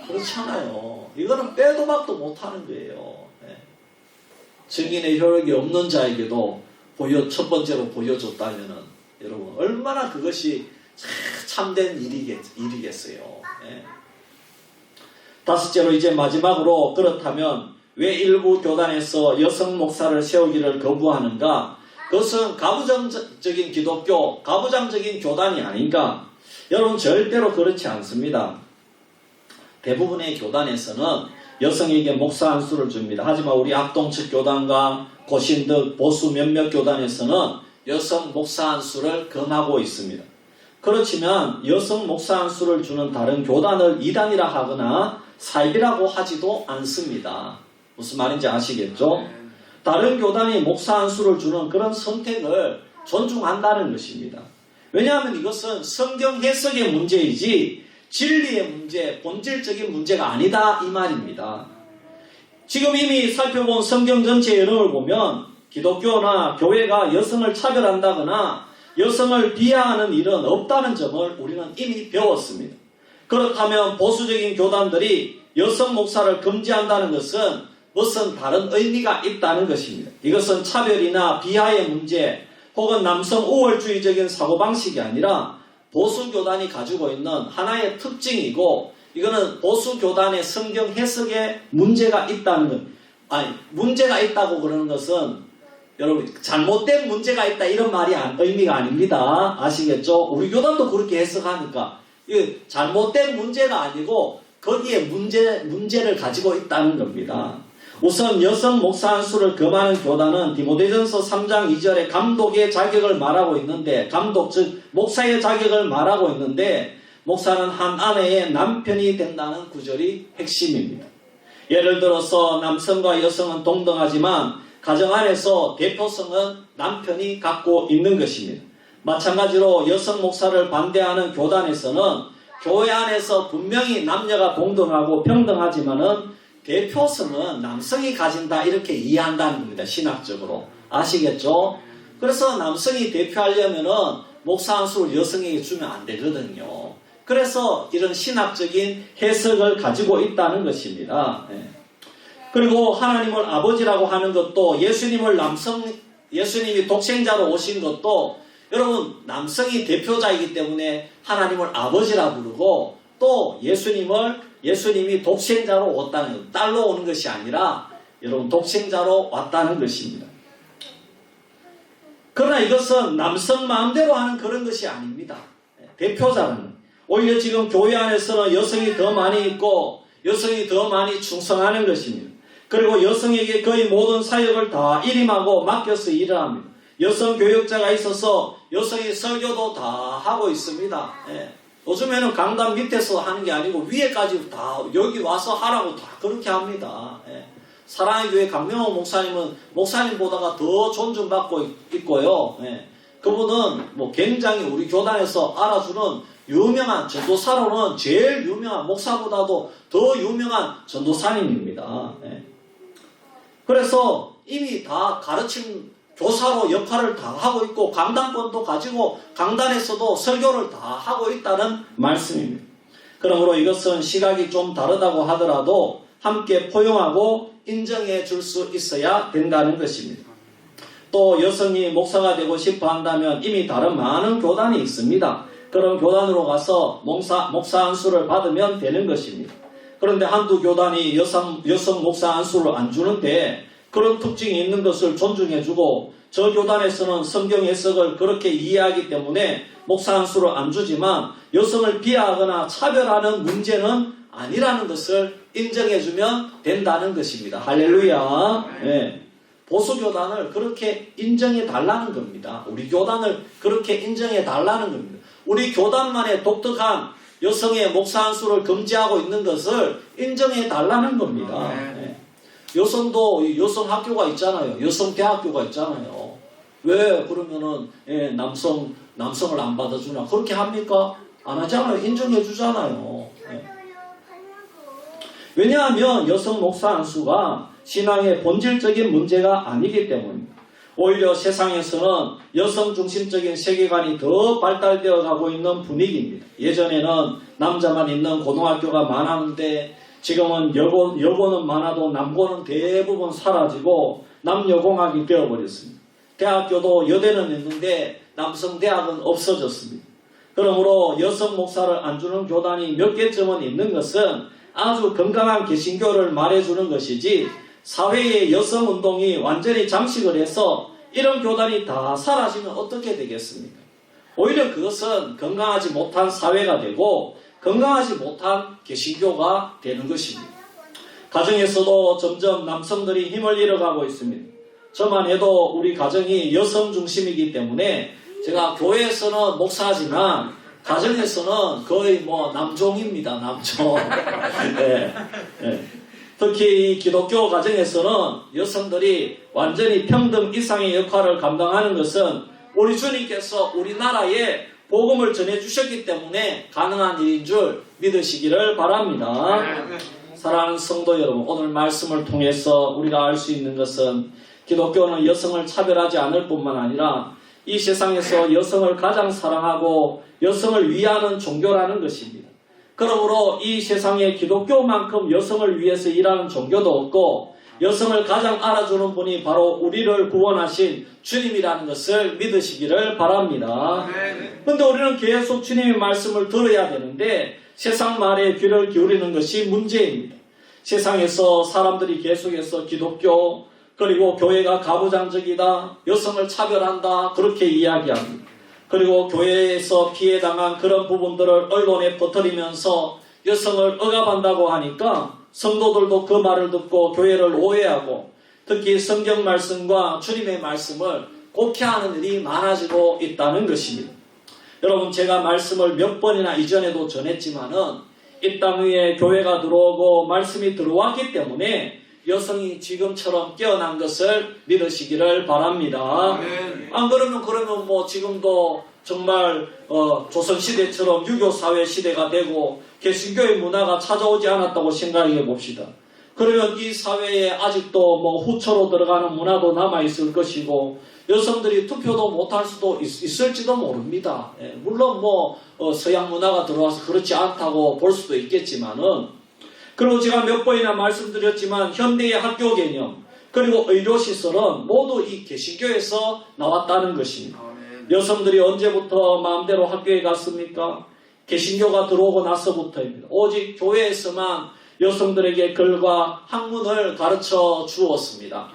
그렇잖아요. 이거는 빼도 박도 못하는 거예요. 증인의 효력이 없는 자에게도 첫 번째로 보여줬다면은 여러분 얼마나 그것이 참된 일이겠어요. 다섯째로 이제 마지막으로 그렇다면 왜 일부 교단에서 여성 목사를 세우기를 거부하는가? 그것은 가부장적인 기독교, 가부장적인 교단이 아닌가? 여러분, 절대로 그렇지 않습니다. 대부분의 교단에서는 여성에게 목사 한 수를 줍니다. 하지만 우리 악동측 교단과 고신득 보수 몇몇 교단에서는 여성 목사 한 수를 금하고 있습니다. 그렇지만 여성 목사 한 수를 주는 다른 교단을 이단이라 하거나 사입이라고 하지도 않습니다. 무슨 말인지 아시겠죠? 다른 교단이 목사 한 수를 주는 그런 선택을 존중한다는 것입니다. 왜냐하면 이것은 성경 해석의 문제이지 진리의 문제, 본질적인 문제가 아니다 이 말입니다. 지금 이미 살펴본 성경 전체의 흐름을 보면 기독교나 교회가 여성을 차별한다거나 여성을 비하하는 일은 없다는 점을 우리는 이미 배웠습니다. 그렇다면 보수적인 교단들이 여성 목사를 금지한다는 것은 무슨 다른 의미가 있다는 것입니다. 이것은 차별이나 비하의 문제 혹은 남성 우월주의적인 사고방식이 아니라 보수교단이 가지고 있는 하나의 특징이고 이거는 보수교단의 성경 해석에 문제가 있다는 것. 문제가 있다고 그러는 것은 여러분 잘못된 문제가 있다 이런 말이 의미가 아닙니다. 아시겠죠? 우리 교단도 그렇게 해석하니까 이게 잘못된 문제가 아니고 거기에 문제를 가지고 있다는 겁니다. 우선 여성 목사 한 수를 금하는 교단은 디모데전서 3장 2절에 감독의 자격을 말하고 있는데 감독 즉 목사의 자격을 말하고 있는데 목사는 한 아내의 남편이 된다는 구절이 핵심입니다. 예를 들어서 남성과 여성은 동등하지만 가정 안에서 대표성은 남편이 갖고 있는 것입니다. 마찬가지로 여성 목사를 반대하는 교단에서는 교회 안에서 분명히 남녀가 동등하고 평등하지만은 대표성은 남성이 가진다 이렇게 이해한다는 겁니다. 신학적으로. 아시겠죠? 그래서 남성이 대표하려면은 목사 한 수를 여성에게 주면 안 되거든요. 그래서 이런 신학적인 해석을 가지고 있다는 것입니다. 그리고 하나님을 아버지라고 하는 것도 예수님이 독생자로 오신 것도 여러분 남성이 대표자이기 때문에 하나님을 아버지라 부르고 또 예수님이 독생자로 왔다는 것, 딸로 오는 것이 아니라 여러분 독생자로 왔다는 것입니다. 그러나 이것은 남성 마음대로 하는 그런 것이 아닙니다. 대표자는 오히려 지금 교회 안에서는 여성이 더 많이 있고 여성이 더 많이 충성하는 것입니다. 그리고 여성에게 거의 모든 사역을 다 일임하고 맡겨서 일을 합니다. 여성 교육자가 있어서 여성이 설교도 다 하고 있습니다. 요즘에는 강단 밑에서 하는 게 아니고 위에까지 다 여기 와서 하라고 다 그렇게 합니다. 사랑의 교회 강명호 목사님은 목사님보다가 더 존중받고 있고요. 그분은 뭐 굉장히 우리 교단에서 알아주는 유명한 전도사로는 제일 유명한 목사보다도 더 유명한 전도사님입니다. 그래서 이미 다 가르친 교사로 역할을 다 하고 있고 강단권도 가지고 강단에서도 설교를 다 하고 있다는 말씀입니다. 그러므로 이것은 시각이 좀 다르다고 하더라도 함께 포용하고 인정해 줄 수 있어야 된다는 것입니다. 또 여성이 목사가 되고 싶어 한다면 이미 다른 많은 교단이 있습니다. 그런 교단으로 가서 목사 안수를 받으면 되는 것입니다. 그런데 한두 교단이 여성 목사 안수를 안 주는데 그런 특징이 있는 것을 존중해주고 저 교단에서는 성경 해석을 그렇게 이해하기 때문에 목사 안수를 안 주지만 여성을 비하하거나 차별하는 문제는 아니라는 것을 인정해주면 된다는 것입니다. 할렐루야. 네. 보수교단을 그렇게 인정해달라는 겁니다. 우리 교단을 그렇게 인정해달라는 겁니다. 우리 교단만의 독특한 여성의 목사 안수를 금지하고 있는 것을 인정해달라는 겁니다. 네. 여성도 여성 학교가 있잖아요. 여성 대학교가 있잖아요. 왜 그러면은 남성을 안 받아주나? 그렇게 합니까? 안 하잖아요. 인정해 주잖아요. 네. 왜냐하면 여성 목사 안수가 신앙의 본질적인 문제가 아니기 때문입니다. 오히려 세상에서는 여성 중심적인 세계관이 더 발달되어 가고 있는 분위기입니다. 예전에는 남자만 있는 고등학교가 많았는데 지금은 여고는 많아도 남고는 대부분 사라지고 남여공학이 되어버렸습니다. 대학교도 여대는 있는데 남성 대학은 없어졌습니다. 그러므로 여성 목사를 안 주는 교단이 몇 개쯤은 있는 것은 아주 건강한 개신교를 말해주는 것이지 사회의 여성운동이 완전히 장식을 해서 이런 교단이 다 사라지면 어떻게 되겠습니까? 오히려 그것은 건강하지 못한 사회가 되고 건강하지 못한 개신교가 되는 것입니다. 가정에서도 점점 남성들이 힘을 잃어가고 있습니다. 저만 해도 우리 가정이 여성 중심이기 때문에 제가 교회에서는 목사지만 가정에서는 거의 남종입니다. 남종. 네. 네. 특히 이 기독교 가정에서는 여성들이 완전히 평등 이상의 역할을 감당하는 것은 우리 주님께서 우리나라에 복음을 전해주셨기 때문에 가능한 일인 줄 믿으시기를 바랍니다. 사랑하는 성도 여러분, 오늘 말씀을 통해서 우리가 알 수 있는 것은 기독교는 여성을 차별하지 않을 뿐만 아니라 이 세상에서 여성을 가장 사랑하고 여성을 위하는 종교라는 것입니다. 그러므로 이 세상에 기독교만큼 여성을 위해서 일하는 종교도 없고 여성을 가장 알아주는 분이 바로 우리를 구원하신 주님이라는 것을 믿으시기를 바랍니다. 그런데 우리는 계속 주님의 말씀을 들어야 되는데 세상 말에 귀를 기울이는 것이 문제입니다. 세상에서 사람들이 계속해서 기독교 그리고 교회가 가부장적이다, 여성을 차별한다 그렇게 이야기합니다. 그리고 교회에서 피해당한 그런 부분들을 언론에 퍼뜨리면서 여성을 억압한다고 하니까 성도들도 그 말을 듣고 교회를 오해하고 특히 성경 말씀과 주님의 말씀을 곡해하는 일이 많아지고 있다는 것입니다. 여러분, 제가 말씀을 몇 번이나 이전에도 전했지만은 이 땅 위에 교회가 들어오고 말씀이 들어왔기 때문에 여성이 지금처럼 깨어난 것을 믿으시기를 바랍니다. 안 그러면 지금도 정말 조선시대처럼 유교사회 시대가 되고 개신교의 문화가 찾아오지 않았다고 생각해 봅시다. 그러면 이 사회에 아직도 후처로 들어가는 문화도 남아있을 것이고 여성들이 투표도 못할 수도 있을지도 모릅니다. 물론 서양 문화가 들어와서 그렇지 않다고 볼 수도 있겠지만은 그리고 제가 몇 번이나 말씀드렸지만 현대의 학교 개념 그리고 의료시설은 모두 이 개신교에서 나왔다는 것입니다. 여성들이 언제부터 마음대로 학교에 갔습니까? 개신교가 들어오고 나서부터입니다. 오직 교회에서만 여성들에게 글과 학문을 가르쳐 주었습니다.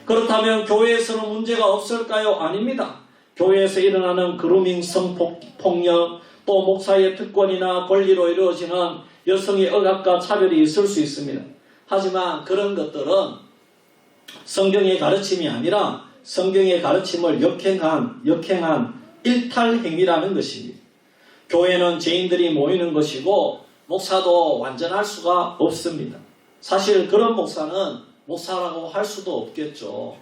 그렇다면 교회에서는 문제가 없을까요? 아닙니다. 교회에서 일어나는 그루밍 성폭력 또 목사의 특권이나 권리로 이루어지는 여성의 억압과 차별이 있을 수 있습니다. 하지만 그런 것들은 성경의 가르침이 아니라 성경의 가르침을 역행한 일탈행위라는 것입니다. 교회는 죄인들이 모이는 것이고 목사도 완전할 수가 없습니다. 사실 그런 목사는 목사라고 할 수도 없겠죠.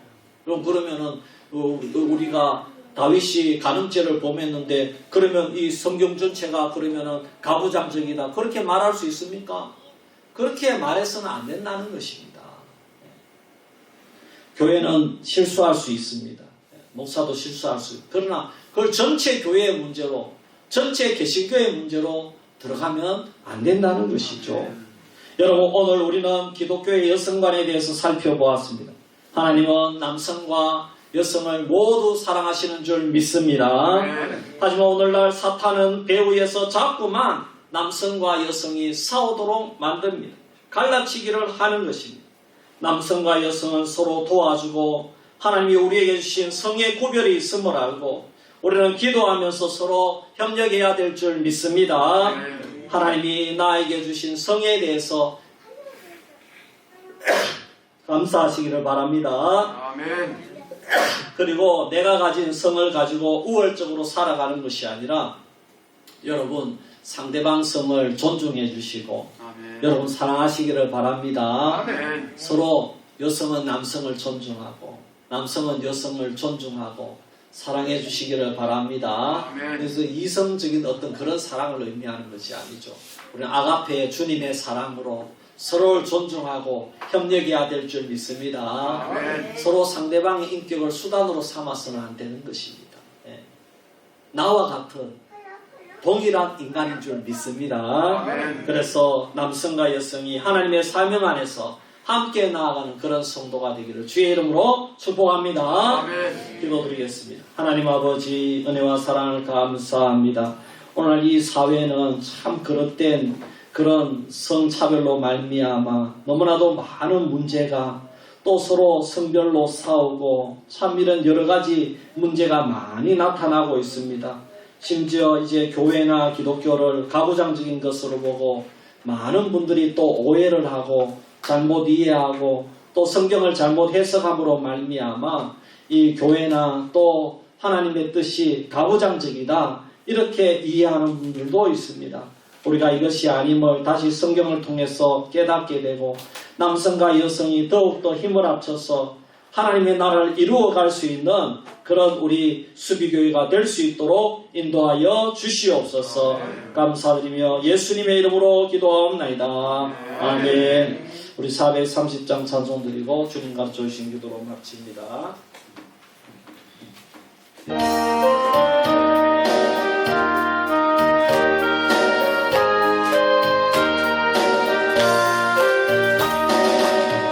그러면은 우리가 다윗이 간음죄를 범했는데 그러면 이 성경 전체가 그러면은 가부장적이다 그렇게 말할 수 있습니까? 그렇게 말해서는 안 된다는 것입니다. 교회는 실수할 수 있습니다. 목사도 실수할 수 있고 그러나 그걸 전체 교회의 문제로 전체 개신교의 문제로 들어가면 안 된다는 것이죠. 여러분 오늘 우리는 기독교의 여성관에 대해서 살펴보았습니다. 하나님은 남성과 여성을 모두 사랑하시는 줄 믿습니다. 하지만 오늘날 사탄은 배후에서 자꾸만 남성과 여성이 싸우도록 만듭니다. 갈라치기를 하는 것입니다. 남성과 여성은 서로 도와주고 하나님이 우리에게 주신 성의 구별이 있음을 알고 우리는 기도하면서 서로 협력해야 될 줄 믿습니다. 하나님이 나에게 주신 성에 대해서 감사하시기를 바랍니다. 아멘. 그리고 내가 가진 성을 가지고 우월적으로 살아가는 것이 아니라 여러분 상대방 성을 존중해 주시고 아멘. 여러분 사랑하시기를 바랍니다. 아멘. 서로 여성은 남성을 존중하고 남성은 여성을 존중하고 사랑해 주시기를 바랍니다. 아멘. 그래서 이성적인 어떤 그런 사랑을 의미하는 것이 아니죠. 우리는 아가페의 주님의 사랑으로 서로를 존중하고 협력해야 될 줄 믿습니다. 아멘. 서로 상대방의 인격을 수단으로 삼아서는 안 되는 것입니다. 예. 나와 같은 동일한 인간인 줄 믿습니다. 아멘. 그래서 남성과 여성이 하나님의 사명 안에서 함께 나아가는 그런 성도가 되기를 주의 이름으로 축복합니다. 아멘. 기도드리겠습니다. 하나님 아버지 은혜와 사랑을 감사합니다. 오늘 이 사회는 참 그릇된 그런 성차별로 말미암아 너무나도 많은 문제가 또 서로 성별로 싸우고 참 이런 여러 가지 문제가 많이 나타나고 있습니다. 심지어 이제 교회나 기독교를 가부장적인 것으로 보고 많은 분들이 또 오해를 하고 잘못 이해하고 또 성경을 잘못 해석함으로 말미암아 이 교회나 또 하나님의 뜻이 가부장적이다 이렇게 이해하는 분들도 있습니다. 우리가 이것이 아님을 다시 성경을 통해서 깨닫게 되고 남성과 여성이 더욱더 힘을 합쳐서 하나님의 나라를 이루어갈 수 있는 그런 우리 수비교회가 될 수 있도록 인도하여 주시옵소서. 감사드리며 예수님의 이름으로 기도하옵나이다. 아멘. 우리 430장 찬송 드리고 주님 가르쳐 주신 기도로 마칩니다.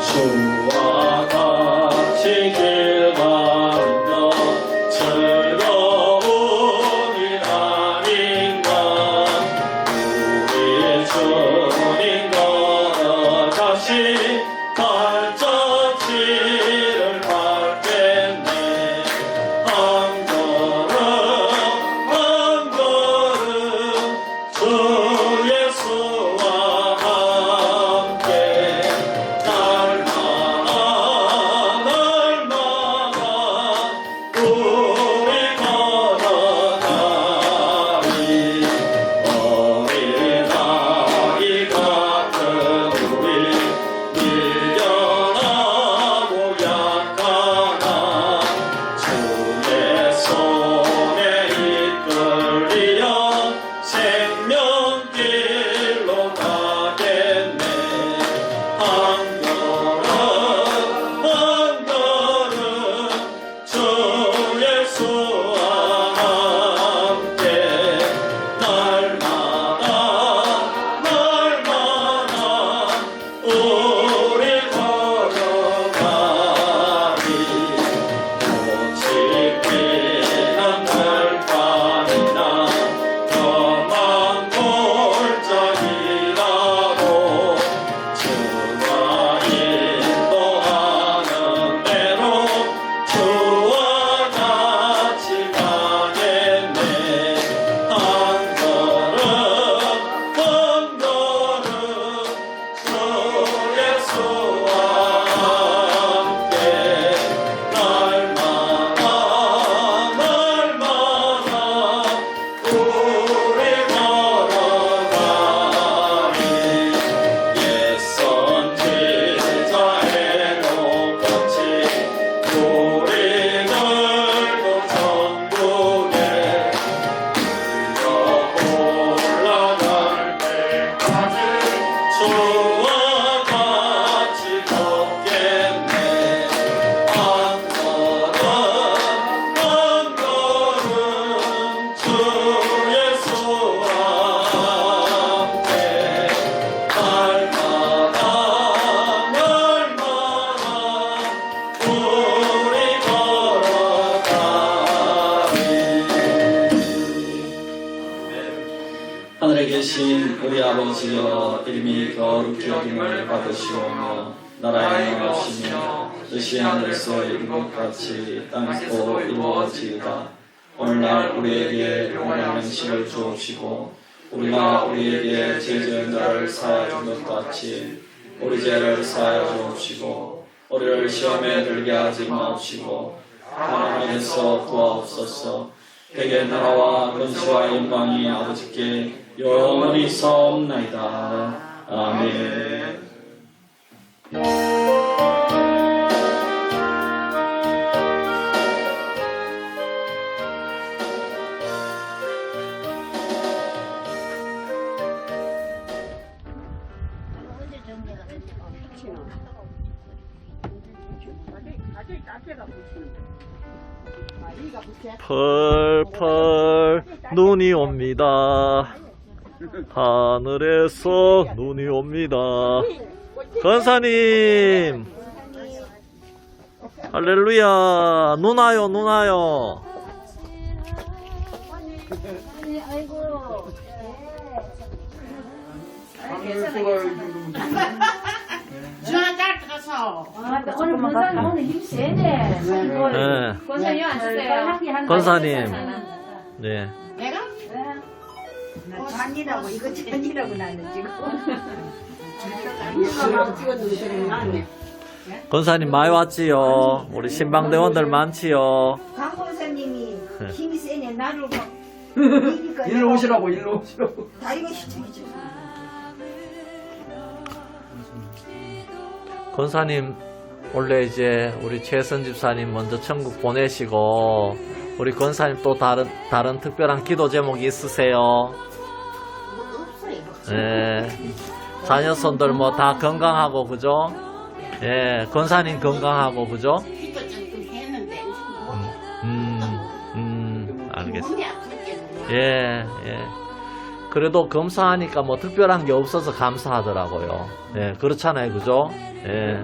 주와 같이 길 가며 즐거운 일 아닌가 우리 주님 걸어 다시 발자취를 밟겠네 한번 살아계신 우리 아버지여 이름이 거룩히 여김을 받으시오며 나라의 나라시며 뜻이 하늘에서 이룬 것 같이 땅에서도 이루어지이다. 오늘날 우리에게 영원한 양식을 주옵시고 우리가 우리에게 죄 지은 자를 사하여 준 것 같이 우리 죄를 사하여 주옵시고 우리를 시험에 들게 하지 마옵시고 하나님께서 구하옵소서. 대개 나라와 권세와 영광이 아버지께 영원히 있사옵나이다. 아멘. 펄펄 눈이 옵니다. 하늘에서 눈이 옵니다. 권사님, 할렐루야. 눈 와요, 눈 와요. 아이고. 주한잘 가서 오늘 권사님 오늘 힘 세네. 네. 권사님 앉으세요. 권사님, 네. 내가 잔이라고 이거 잔이라고 나는 지금. 권사님 많이 왔지요. 우리 신방대원들 많지요. 강 권사님이 힘이 세네. 나를 막 일로 오시라고, 일로 오시라고. 다리가 시청이지. 권사님, 원래 이제 우리 최선 집사님 먼저 천국 보내시고 우리 권사님 또 다른 특별한 기도 제목이 있으세요? 예. 자녀손들 뭐 다 건강하고 그죠? 예, 권사님 건강하고 그죠? 알겠습니다. 예, 예. 그래도 검사하니까 뭐 특별한 게 없어서 감사하더라고요. 예, 그렇잖아요, 그죠? 예.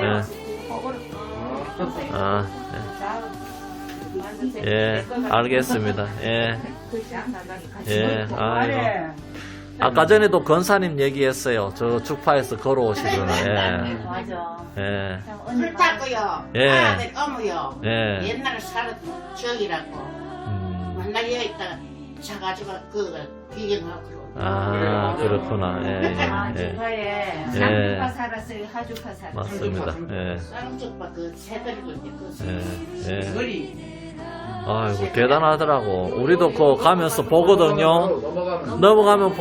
예. 아, 예. 예, 알겠습니다. 예. 예, 아이고. 아까 전에도 권사님 얘기했어요. 저 주파에서 걸어오시더라. 예. 맞아. 예. 술 타고요. 예. 아들 어머요. 예. 옛날에 살았던 적이라고. 맨날 여기 있다가 자가지고 그 비경하고 그러고. 아, 그렇구나. 예, 예, 주파에 예. 쌍주파 살았어요. 하주파 살았어요. 맞습니다. 예. 쌍쪽바 그 새들이고 이제 그 예, 예. 거리. 아이고, 대단하더라고. 우리도 그 가면서 보거든요. 넘어가면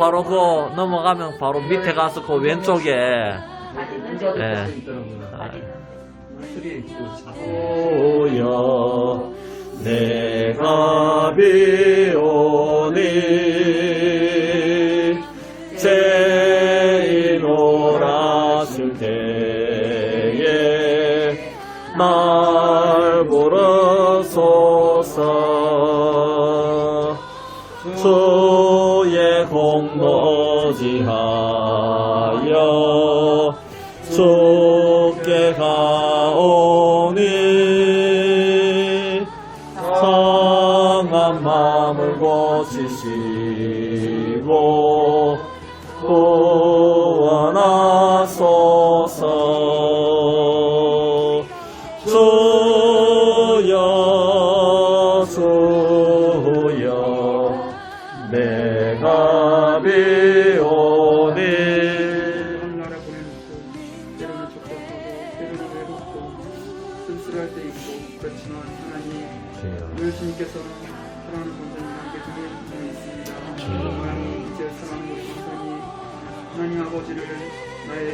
바로 밑에 가서 그 왼쪽에. 예. 오야, 내가 비오니, 죄인 오라실 때에, 날 부르소서. 주의 공로지하여 주께 가오니 상한 마음을 고치시고 구원하소서. 주여 주여 내가 비오니. 나라 보내놓고 때로는 촉박하고 때로는 외롭고 쓸쓸할 때 있고 그렇지만 하나님 늘 주님께서는 사랑하는 권사님에게 주의 품에 있습니다. 하나님 이제 사랑하는 우리 권사님 하나님 아버지를 나의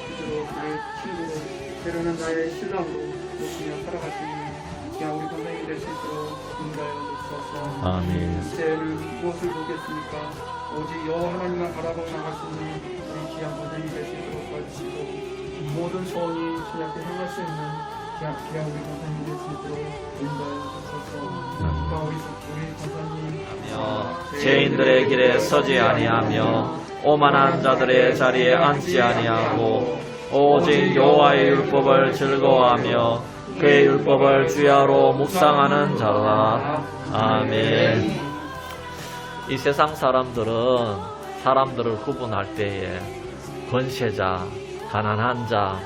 구주로 나의 친구로 때로는 나의 신랑으로 모시며 살아갈 수 있는 귀한 우리 권사님이 될 수 있도록 인도하여 주옵소서. 아멘. 이제는 무엇을 보겠습니까? 오직 여호와 하나님만 바라보고 나갈 수 있는 우리 귀한 권사님이 될 수 있도록 도와주시고 모든 소원이 주님께 향할 수 있는 귀한 우리 권사님이 될 수 있도록 인도하여 주옵소서. 우리 권사님 죄인들의 길에 서지 아니하며 오만한 자들의 자리에 앉지 아니하고 오직 여호와의 율법을 즐거워하며 그의 율법을 주야로 묵상하는 자라. 아멘. 이 세상 사람들은 사람들을 구분할 때에 권세자, 가난한 자,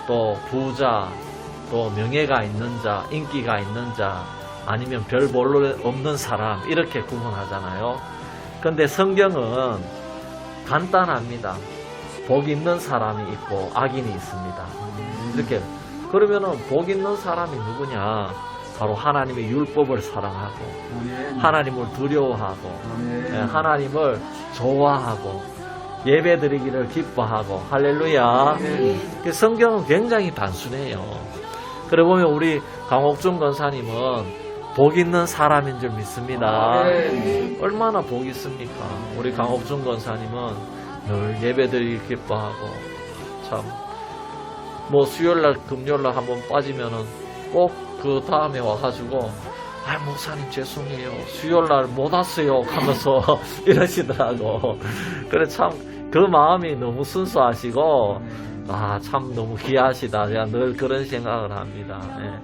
또 부자, 또 명예가 있는 자, 인기가 있는 자, 아니면 별 볼로 없는 사람 이렇게 구분하잖아요. 근데 성경은 간단합니다. 복 있는 사람이 있고 악인이 있습니다. 이렇게 그러면은 복 있는 사람이 누구냐? 바로 하나님의 율법을 사랑하고 하나님을 두려워하고 하나님을 좋아하고 예배드리기를 기뻐하고 할렐루야. 그 성경은 굉장히 단순해요. 그래 보면 우리 강옥준 권사님은 복 있는 사람인 줄 믿습니다. 얼마나 복 있습니까? 우리 강옥준 권사님은 늘 예배드리기 기뻐하고 참 뭐 수요일날 금요일날 한번 빠지면은 꼭 그 다음에 와가지고 아 목사님 죄송해요 수요일날 못 왔어요 하면서 이러시더라고. 그래 참 그 마음이 너무 순수하시고 아 참 너무 귀하시다. 제가 늘 그런 생각을 합니다. 예.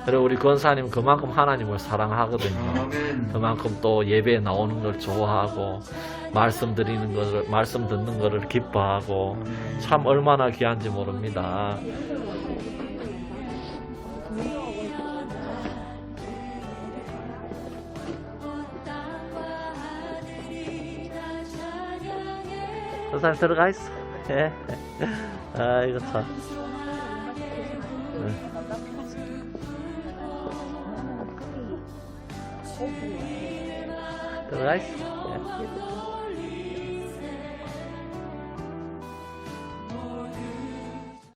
그리고 우리 권사님 그만큼 하나님을 사랑하거든요. 그만큼 또 예배에 나오는 걸 좋아하고 말씀 듣는 거를 기뻐하고 참 얼마나 귀한지 모릅니다. 권사님 들어가 있어. 예. 아 이거 참. 들어가 있어. 예.